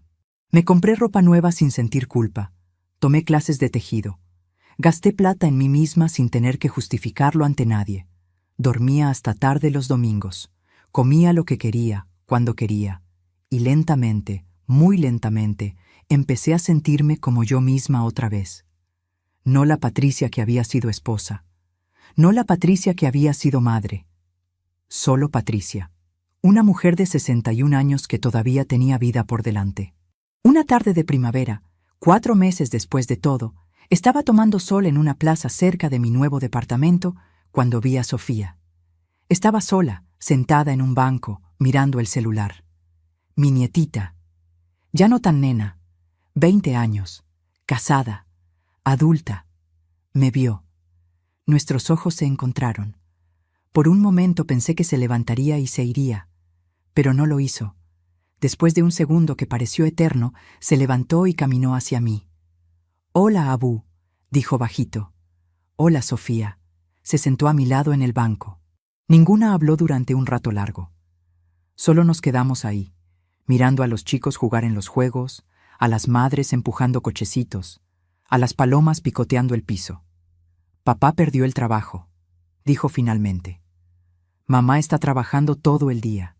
Me compré ropa nueva sin sentir culpa. Tomé clases de tejido. Gasté plata en mí misma sin tener que justificarlo ante nadie. Dormía hasta tarde los domingos. Comía lo que quería, cuando quería. Y lentamente, muy lentamente, empecé a sentirme como yo misma otra vez. No la Patricia que había sido esposa. No la Patricia que había sido madre. Solo Patricia. Una mujer de 61 años que todavía tenía vida por delante. Una tarde de primavera, 4 meses después de todo, estaba tomando sol en una plaza cerca de mi nuevo departamento cuando vi a Sofía. Estaba sola, sentada en un banco, mirando el celular. Mi nietita, ya no tan nena, 20 años, casada, adulta, me vio. Nuestros ojos se encontraron. Por un momento pensé que se levantaría y se iría, pero no lo hizo. Después de un segundo que pareció eterno, se levantó y caminó hacia mí. «Hola, Abu», dijo bajito. «Hola, Sofía». Se sentó a mi lado en el banco. Ninguna habló durante un rato largo. Solo nos quedamos ahí, mirando a los chicos jugar en los juegos, a las madres empujando cochecitos, a las palomas picoteando el piso. «Papá perdió el trabajo», dijo finalmente. «Mamá está trabajando todo el día.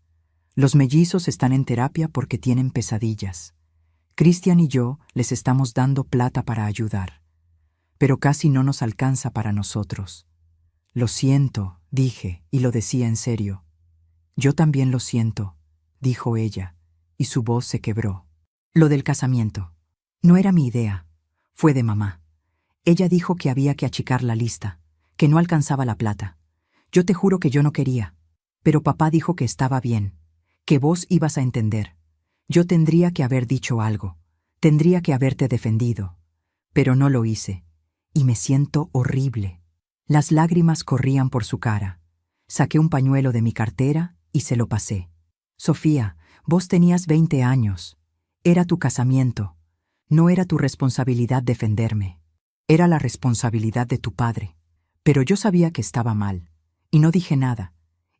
Los mellizos están en terapia porque tienen pesadillas. Cristian y yo les estamos dando plata para ayudar. pero casi no nos alcanza para nosotros. Lo siento, dije, y lo decía en serio. Yo también lo siento, dijo ella, y su voz se quebró. Lo del casamiento. No era mi idea, fue de mamá. Ella dijo que había que achicar la lista, que no alcanzaba la plata. Yo te juro que yo no quería, pero papá dijo que estaba bien, que vos ibas a entender. Yo tendría que haber dicho algo, tendría que haberte defendido, pero no lo hice, y me siento horrible. Las lágrimas corrían por su cara. Saqué un pañuelo de mi cartera y se lo pasé. Sofía, vos tenías 20 años. Era tu casamiento. No era tu responsabilidad defenderme. Era la responsabilidad de tu padre. Pero yo sabía que estaba mal, y no dije nada.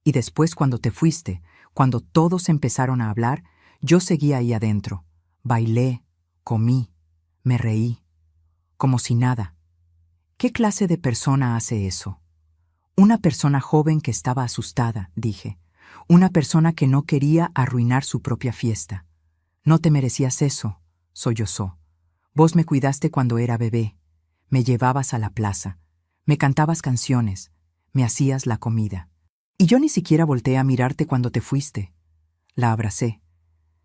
Y después, cuando te fuiste, cuando todos empezaron a hablar, yo seguía ahí adentro. Bailé, comí, me reí, como si nada. ¿Qué clase de persona hace eso? Una persona joven que estaba asustada, dije. Una persona que no quería arruinar su propia fiesta. No te merecías eso, sollozó. Vos me cuidaste cuando era bebé. Me llevabas a la plaza. Me cantabas canciones. Me hacías la comida. Y yo ni siquiera volteé a mirarte cuando te fuiste. La abracé.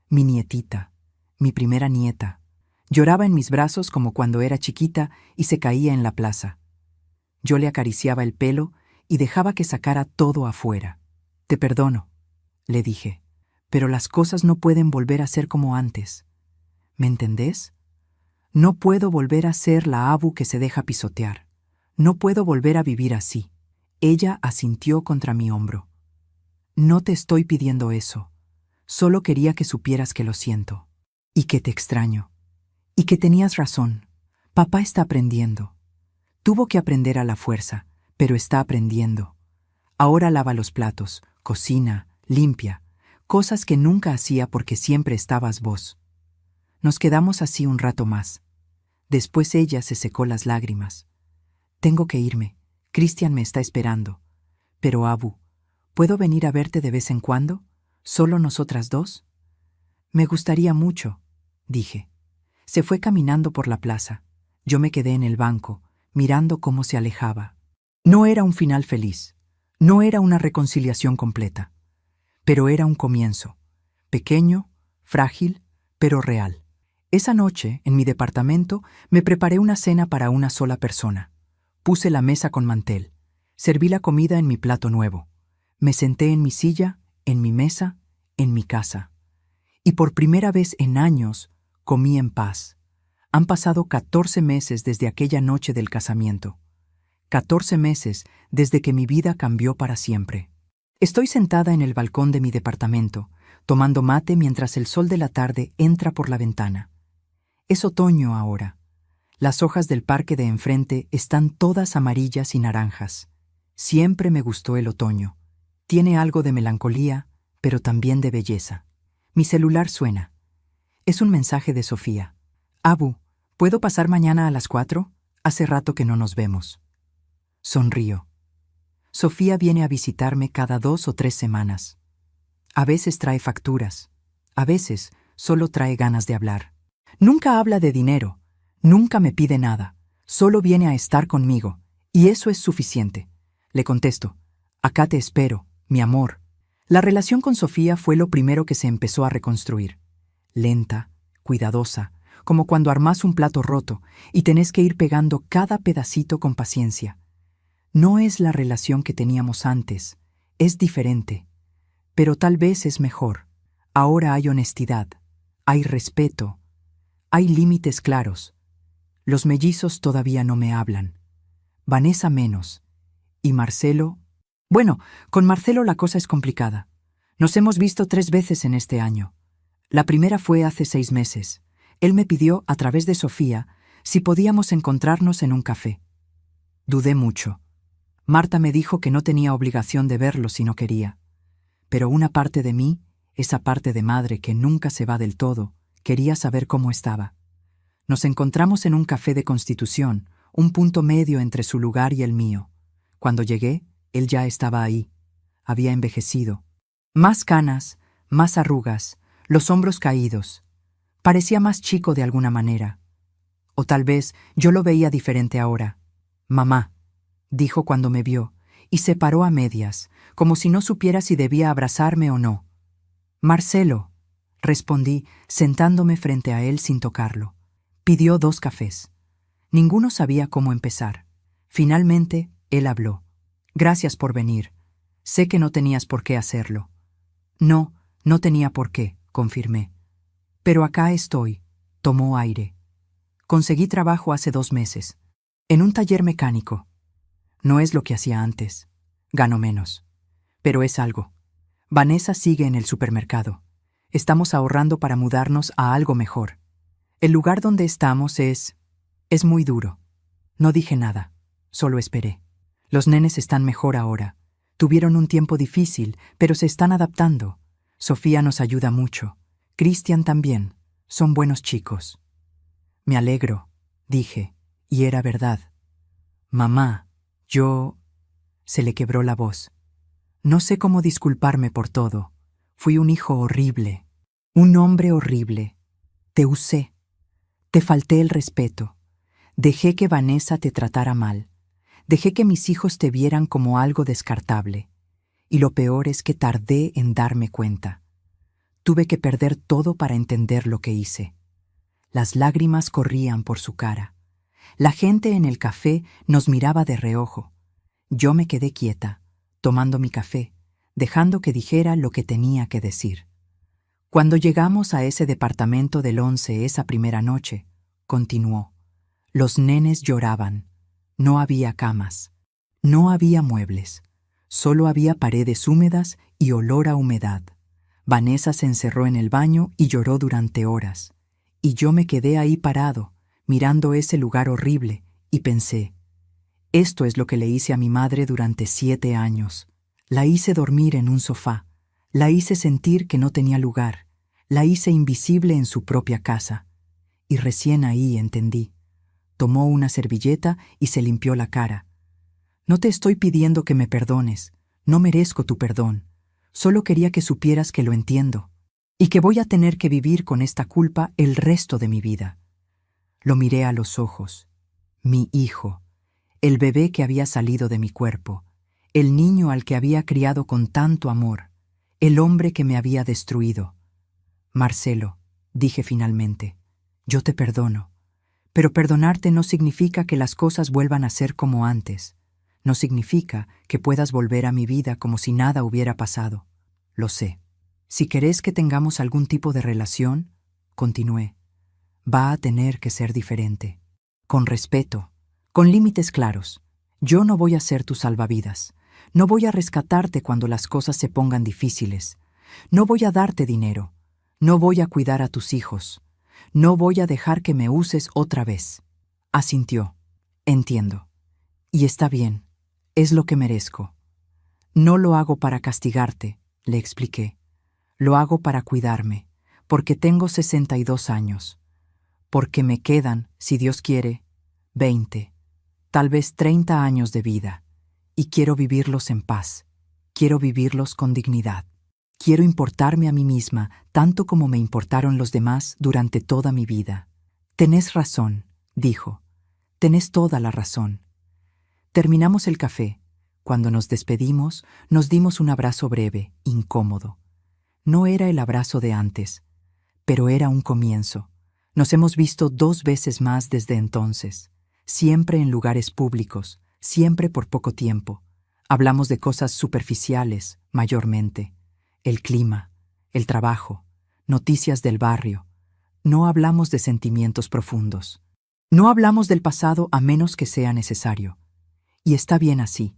Mi nietita, mi primera nieta. Lloraba en mis brazos como cuando era chiquita y se caía en la plaza. Yo le acariciaba el pelo y dejaba que sacara todo afuera. Te perdono, le dije, pero las cosas no pueden volver a ser como antes. ¿Me entendés? No puedo volver a ser la Abu que se deja pisotear. No puedo volver a vivir así. Ella asintió contra mi hombro. No te estoy pidiendo eso. Solo quería que supieras que lo siento. Y que te extraño. Y que tenías razón. Papá está aprendiendo. Tuvo que aprender a la fuerza, pero está aprendiendo. Ahora lava los platos, cocina, limpia, cosas que nunca hacía porque siempre estabas vos. Nos quedamos así un rato más. Después ella se secó las lágrimas. Tengo que irme. Cristian me está esperando. Pero Abu, ¿puedo venir a verte de vez en cuando? ¿Solo nosotras dos? Me gustaría mucho, dije. Se fue caminando por la plaza. Yo me quedé en el banco, mirando cómo se alejaba. No era un final feliz. No era una reconciliación completa. Pero era un comienzo. Pequeño, frágil, pero real. Esa noche, en mi departamento, me preparé una cena para una sola persona. Puse la mesa con mantel. Serví la comida en mi plato nuevo. Me senté en mi silla, en mi mesa, en mi casa. Y por primera vez en años, comí en paz. Han pasado 14 meses desde aquella noche del casamiento. 14 meses desde que mi vida cambió para siempre. Estoy sentada en el balcón de mi departamento, tomando mate mientras el sol de la tarde entra por la ventana. Es otoño ahora. Las hojas del parque de enfrente están todas amarillas y naranjas. Siempre me gustó el otoño. Tiene algo de melancolía, pero también de belleza. Mi celular suena. Es un mensaje de Sofía. Abu, ¿puedo pasar mañana a las 4? Hace rato que no nos vemos. Sonrío. Sofía viene a visitarme cada 2 o 3 semanas. A veces trae facturas. A veces solo trae ganas de hablar. Nunca habla de dinero. Nunca me pide nada. Solo viene a estar conmigo. Y eso es suficiente. Le contesto. Acá te espero, mi amor. La relación con Sofía fue lo primero que se empezó a reconstruir. Lenta, cuidadosa, como cuando armás un plato roto y tenés que ir pegando cada pedacito con paciencia. No es la relación que teníamos antes, es diferente, pero tal vez es mejor. Ahora hay honestidad, hay respeto, hay límites claros. Los mellizos todavía no me hablan. Vanessa menos. Y Marcelo... Bueno, con Marcelo la cosa es complicada. Nos hemos visto 3 veces en este año. La primera fue hace 6 meses. Él me pidió, a través de Sofía, si podíamos encontrarnos en un café. Dudé mucho. Marta me dijo que no tenía obligación de verlo si no quería. Pero una parte de mí, esa parte de madre que nunca se va del todo, quería saber cómo estaba. Nos encontramos en un café de Constitución, un punto medio entre su lugar y el mío. Cuando llegué, él ya estaba ahí. Había envejecido. Más canas, más arrugas, los hombros caídos. Parecía más chico de alguna manera. O tal vez yo lo veía diferente ahora. Mamá, dijo cuando me vio, y se paró a medias, como si no supiera si debía abrazarme o no. Marcelo, respondí, sentándome frente a él sin tocarlo. Pidió 2 cafés. Ninguno sabía cómo empezar. Finalmente, él habló. Gracias por venir. Sé que no tenías por qué hacerlo. No, no tenía por qué, confirmé. Pero acá estoy. Tomó aire. Conseguí trabajo hace 2 meses. En un taller mecánico. No es lo que hacía antes. Gano menos. Pero es algo. Vanessa sigue en el supermercado. Estamos ahorrando para mudarnos a algo mejor. El lugar donde estamos es muy duro. No dije nada. Solo esperé. Los nenes están mejor ahora. Tuvieron un tiempo difícil, pero se están adaptando. Sofía nos ayuda mucho. Cristian también. Son buenos chicos. Me alegro, dije, y era verdad. Mamá, yo... Se le quebró la voz. No sé cómo disculparme por todo. Fui un hijo horrible. Un hombre horrible. Te usé. Te falté el respeto. Dejé que Vanessa te tratara mal. Dejé que mis hijos te vieran como algo descartable. Y lo peor es que tardé en darme cuenta. Tuve que perder todo para entender lo que hice. Las lágrimas corrían por su cara. La gente en el café nos miraba de reojo. Yo me quedé quieta, tomando mi café, dejando que dijera lo que tenía que decir. Cuando llegamos a ese departamento del 11 esa primera noche, continuó, los nenes lloraban. No había camas. No había muebles. Solo había paredes húmedas y olor a humedad. Vanessa se encerró en el baño y lloró durante horas. Y yo me quedé ahí parado, mirando ese lugar horrible, y pensé, esto es lo que le hice a mi madre durante 7 años. La hice dormir en un sofá. La hice sentir que no tenía lugar. La hice invisible en su propia casa. Y recién ahí entendí. Tomó una servilleta y se limpió la cara. No te estoy pidiendo que me perdones. No merezco tu perdón. Solo quería que supieras que lo entiendo. Y que voy a tener que vivir con esta culpa el resto de mi vida. Lo miré a los ojos. Mi hijo. El bebé que había salido de mi cuerpo. El niño al que había criado con tanto amor. El hombre que me había destruido. Marcelo, dije finalmente, yo te perdono. Pero perdonarte no significa que las cosas vuelvan a ser como antes. No significa que puedas volver a mi vida como si nada hubiera pasado. Lo sé. Si querés que tengamos algún tipo de relación, continué, va a tener que ser diferente. Con respeto, con límites claros. Yo no voy a ser tu salvavidas. No voy a rescatarte cuando las cosas se pongan difíciles. No voy a darte dinero. No voy a cuidar a tus hijos. No voy a dejar que me uses otra vez. Asintió. Entiendo. Y está bien. Es lo que merezco. No lo hago para castigarte, le expliqué. Lo hago para cuidarme, porque tengo 62 años. Porque me quedan, si Dios quiere, 20, tal vez 30 años de vida. Y quiero vivirlos en paz. Quiero vivirlos con dignidad. Quiero importarme a mí misma tanto como me importaron los demás durante toda mi vida. Tenés razón, dijo. Tenés toda la razón. Terminamos el café. Cuando nos despedimos, nos dimos un abrazo breve, incómodo. No era el abrazo de antes, pero era un comienzo. Nos hemos visto 2 veces más desde entonces, siempre en lugares públicos, siempre por poco tiempo. Hablamos de cosas superficiales, mayormente. El clima, el trabajo, noticias del barrio. No hablamos de sentimientos profundos. No hablamos del pasado a menos que sea necesario. Y está bien así.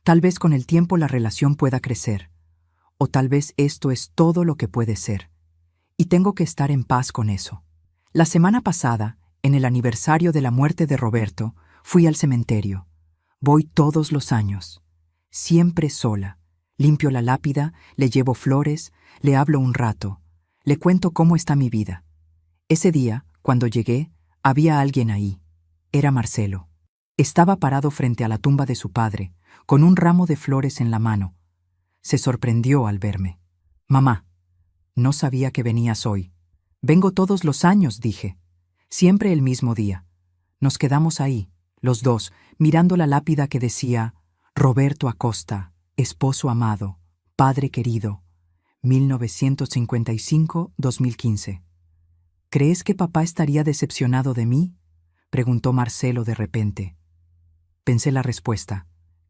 Tal vez con el tiempo la relación pueda crecer. O tal vez esto es todo lo que puede ser. Y tengo que estar en paz con eso. La semana pasada, en el aniversario de la muerte de Roberto, fui al cementerio. Voy todos los años. Siempre sola. Limpio la lápida, le llevo flores, le hablo un rato. Le cuento cómo está mi vida. Ese día, cuando llegué, había alguien ahí. Era Marcelo. Estaba parado frente a la tumba de su padre, con un ramo de flores en la mano. Se sorprendió al verme. Mamá, no sabía que venías hoy. Vengo todos los años, dije. Siempre el mismo día. Nos quedamos ahí, los dos, mirando la lápida que decía Roberto Acosta, esposo amado, padre querido, 1955-2015. ¿Crees que papá estaría decepcionado de mí?, preguntó Marcelo de repente. Pensé la respuesta.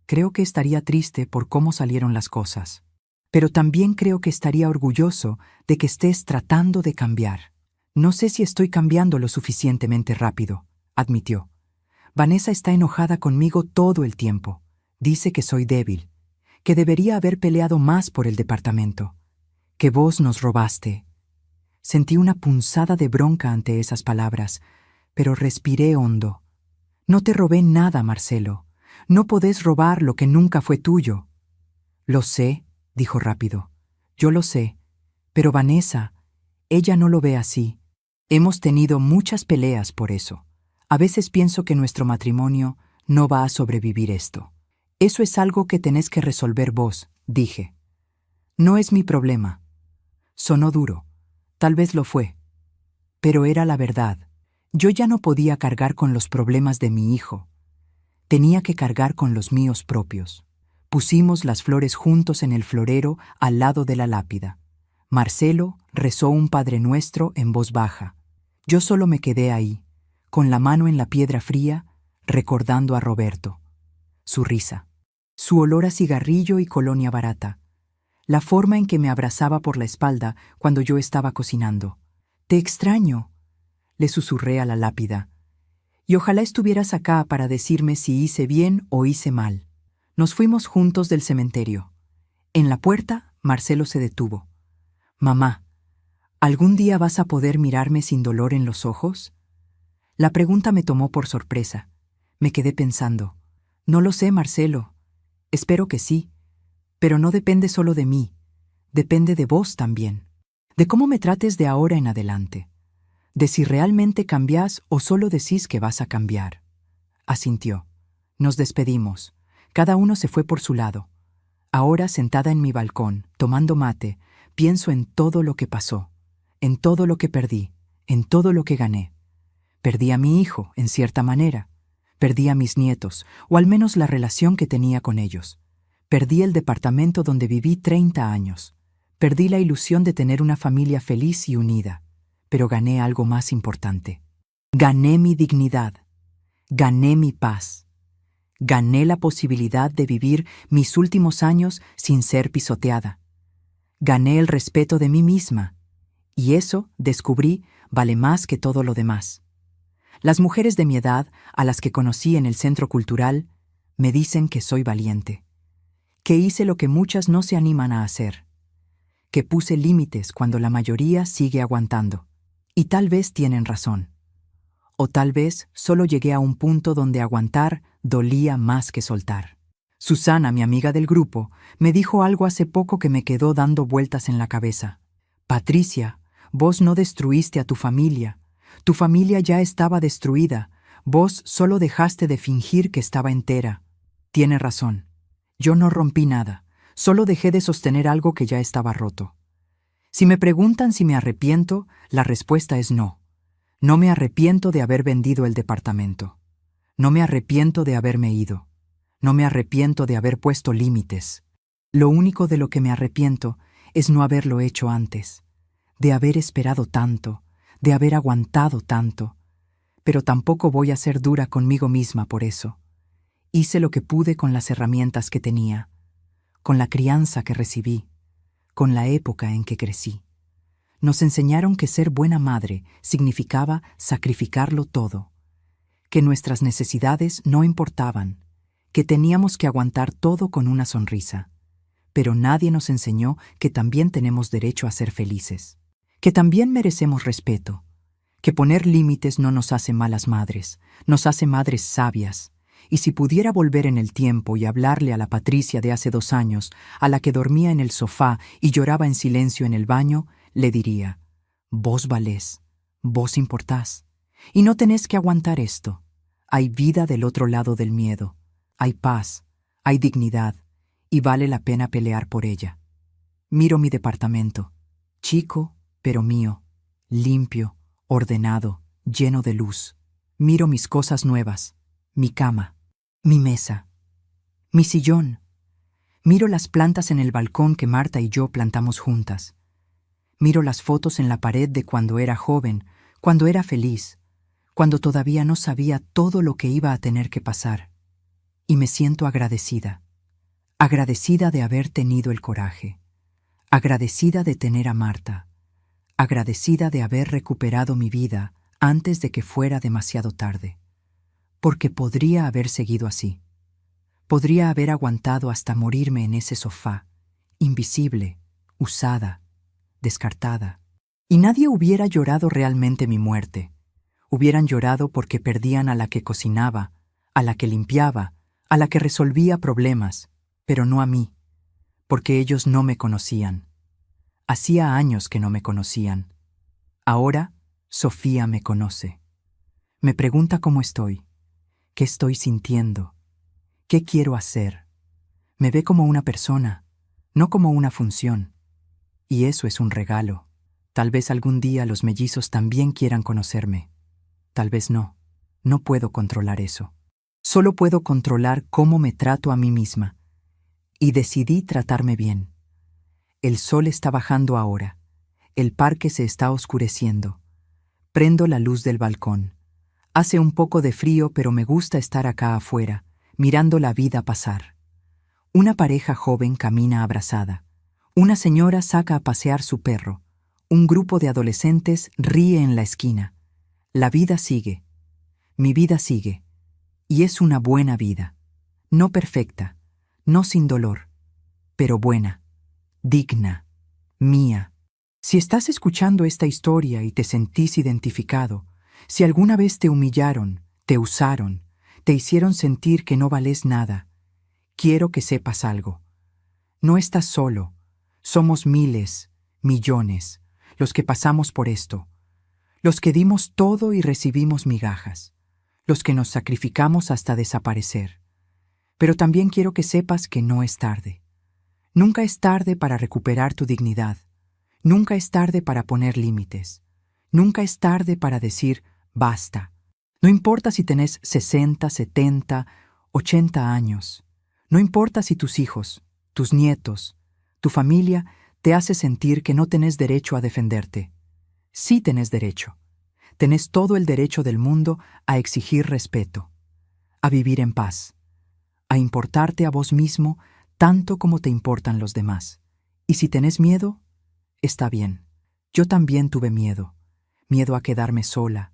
Creo que estaría triste por cómo salieron las cosas. Pero también creo que estaría orgulloso de que estés tratando de cambiar. No sé si estoy cambiando lo suficientemente rápido, admitió. Vanessa está enojada conmigo todo el tiempo. Dice que soy débil, que debería haber peleado más por el departamento, que vos nos robaste. Sentí una punzada de bronca ante esas palabras, pero respiré hondo. No te robé nada, Marcelo. No podés robar lo que nunca fue tuyo. Lo sé, dijo rápido. Yo lo sé. Pero Vanessa, ella no lo ve así. Hemos tenido muchas peleas por eso. A veces pienso que nuestro matrimonio no va a sobrevivir esto. Eso es algo que tenés que resolver vos, dije. No es mi problema. Sonó duro. Tal vez lo fue. Pero era la verdad. Yo ya no podía cargar con los problemas de mi hijo. Tenía que cargar con los míos propios. Pusimos las flores juntos en el florero al lado de la lápida. Marcelo rezó un Padre Nuestro en voz baja. Yo solo me quedé ahí, con la mano en la piedra fría, recordando a Roberto. Su risa, su olor a cigarrillo y colonia barata, la forma en que me abrazaba por la espalda cuando yo estaba cocinando. «Te extraño», le susurré a la lápida. «Y ojalá estuvieras acá para decirme si hice bien o hice mal». Nos fuimos juntos del cementerio. En la puerta, Marcelo se detuvo. «Mamá, ¿algún día vas a poder mirarme sin dolor en los ojos?». La pregunta me tomó por sorpresa. Me quedé pensando. «No lo sé, Marcelo. Espero que sí. Pero no depende solo de mí. Depende de vos también. De cómo me trates de ahora en adelante. De si realmente cambiás o solo decís que vas a cambiar». Asintió. Nos despedimos. Cada uno se fue por su lado. Ahora, sentada en mi balcón, tomando mate, pienso en todo lo que pasó, en todo lo que perdí, en todo lo que gané. Perdí a mi hijo, en cierta manera. Perdí a mis nietos, o al menos la relación que tenía con ellos. Perdí el departamento donde viví 30 años. Perdí la ilusión de tener una familia feliz y unida. Pero gané algo más importante. Gané mi dignidad. Gané mi paz. Gané la posibilidad de vivir mis últimos años sin ser pisoteada. Gané el respeto de mí misma. Y eso, descubrí, vale más que todo lo demás. Las mujeres de mi edad, a las que conocí en el centro cultural, me dicen que soy valiente. Que hice lo que muchas no se animan a hacer. Que puse límites cuando la mayoría sigue aguantando. Y tal vez tienen razón. O tal vez solo llegué a un punto donde aguantar dolía más que soltar. Susana, mi amiga del grupo, me dijo algo hace poco que me quedó dando vueltas en la cabeza. «Patricia, vos no destruiste a tu familia. Tu familia ya estaba destruida. Vos solo dejaste de fingir que estaba entera». Tiene razón. Yo no rompí nada. Solo dejé de sostener algo que ya estaba roto. Si me preguntan si me arrepiento, la respuesta es no. No me arrepiento de haber vendido el departamento. No me arrepiento de haberme ido. No me arrepiento de haber puesto límites. Lo único de lo que me arrepiento es no haberlo hecho antes, de haber esperado tanto, de haber aguantado tanto. Pero tampoco voy a ser dura conmigo misma por eso. Hice lo que pude con las herramientas que tenía, con la crianza que recibí, con la época en que crecí. Nos enseñaron que ser buena madre significaba sacrificarlo todo, que nuestras necesidades no importaban, que teníamos que aguantar todo con una sonrisa. Pero nadie nos enseñó que también tenemos derecho a ser felices, que también merecemos respeto, que poner límites no nos hace malas madres, nos hace madres sabias. Y si pudiera volver en el tiempo y hablarle a la Patricia de hace 2 años, a la que dormía en el sofá y lloraba en silencio en el baño, le diría: «Vos valés, vos importás, y no tenés que aguantar esto. Hay vida del otro lado del miedo, hay paz, hay dignidad, y vale la pena pelear por ella». Miro mi departamento, chico, pero mío, limpio, ordenado, lleno de luz. Miro mis cosas nuevas, mi cama, mi mesa, mi sillón. Miro las plantas en el balcón que Marta y yo plantamos juntas. Miro las fotos en la pared de cuando era joven, cuando era feliz, cuando todavía no sabía todo lo que iba a tener que pasar. Y me siento agradecida. Agradecida de haber tenido el coraje. Agradecida de tener a Marta. Agradecida de haber recuperado mi vida antes de que fuera demasiado tarde. Porque podría haber seguido así. Podría haber aguantado hasta morirme en ese sofá, invisible, usada, descartada. Y nadie hubiera llorado realmente mi muerte. Hubieran llorado porque perdían a la que cocinaba, a la que limpiaba, a la que resolvía problemas, pero no a mí, porque ellos no me conocían. Hacía años que no me conocían. Ahora, Sofía me conoce. Me pregunta cómo estoy, qué estoy sintiendo, qué quiero hacer. Me ve como una persona, no como una función. Y eso es un regalo. Tal vez algún día los mellizos también quieran conocerme. Tal vez no. No puedo controlar eso. Solo puedo controlar cómo me trato a mí misma. Y decidí tratarme bien. El sol está bajando ahora. El parque se está oscureciendo. Prendo la luz del balcón. Hace un poco de frío, pero me gusta estar acá afuera, mirando la vida pasar. Una pareja joven camina abrazada. Una señora saca a pasear su perro. Un grupo de adolescentes ríe en la esquina. La vida sigue. Mi vida sigue. Y es una buena vida. No perfecta, no sin dolor, pero buena, digna, mía. Si estás escuchando esta historia y te sentís identificado, si alguna vez te humillaron, te usaron, te hicieron sentir que no vales nada, quiero que sepas algo. No estás solo. Somos miles, millones, los que pasamos por esto, los que dimos todo y recibimos migajas, los que nos sacrificamos hasta desaparecer. Pero también quiero que sepas que no es tarde. Nunca es tarde para recuperar tu dignidad. Nunca es tarde para poner límites. Nunca es tarde para decir basta. No importa si tenés 60, 70, 80 años. No importa si tus hijos, tus nietos, tu familia te hace sentir que no tenés derecho a defenderte. Sí tenés derecho. Tenés todo el derecho del mundo a exigir respeto, a vivir en paz, a importarte a vos mismo tanto como te importan los demás. Y si tenés miedo, está bien. Yo también tuve miedo. Miedo a quedarme sola.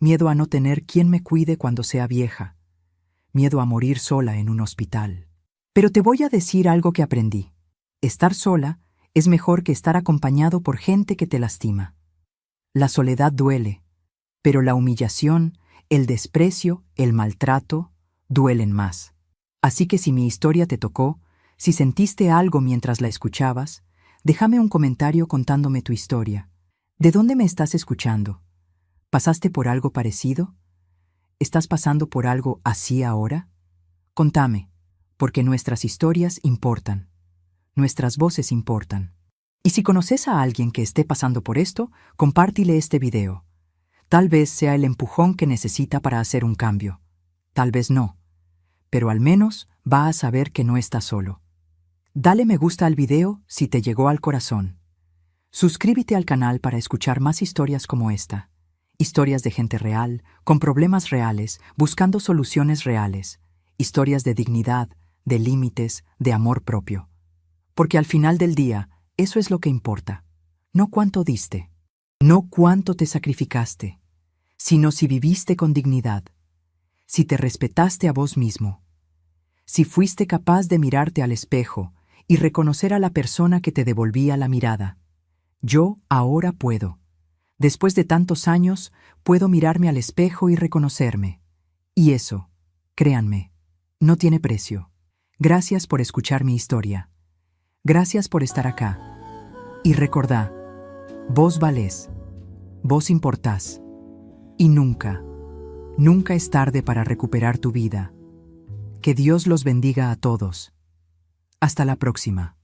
Miedo a no tener quien me cuide cuando sea vieja. Miedo a morir sola en un hospital. Pero te voy a decir algo que aprendí. Estar sola es mejor que estar acompañado por gente que te lastima. La soledad duele, pero la humillación, el desprecio, el maltrato, duelen más. Así que si mi historia te tocó, si sentiste algo mientras la escuchabas, déjame un comentario contándome tu historia. ¿De dónde me estás escuchando? ¿Pasaste por algo parecido? ¿Estás pasando por algo así ahora? Contame, porque nuestras historias importan. Nuestras voces importan. Y si conoces a alguien que esté pasando por esto, compártile este video. Tal vez sea el empujón que necesita para hacer un cambio. Tal vez no. Pero al menos va a saber que no está solo. Dale me gusta al video si te llegó al corazón. Suscríbete al canal para escuchar más historias como esta. Historias de gente real, con problemas reales, buscando soluciones reales. Historias de dignidad, de límites, de amor propio. Porque al final del día, eso es lo que importa. No cuánto diste, no cuánto te sacrificaste, sino si viviste con dignidad, si te respetaste a vos mismo, si fuiste capaz de mirarte al espejo y reconocer a la persona que te devolvía la mirada. Yo ahora puedo. Después de tantos años, puedo mirarme al espejo y reconocerme. Y eso, créanme, no tiene precio. Gracias por escuchar mi historia. Gracias por estar acá. Y recordá, vos valés, vos importás. Y nunca, nunca es tarde para recuperar tu vida. Que Dios los bendiga a todos. Hasta la próxima.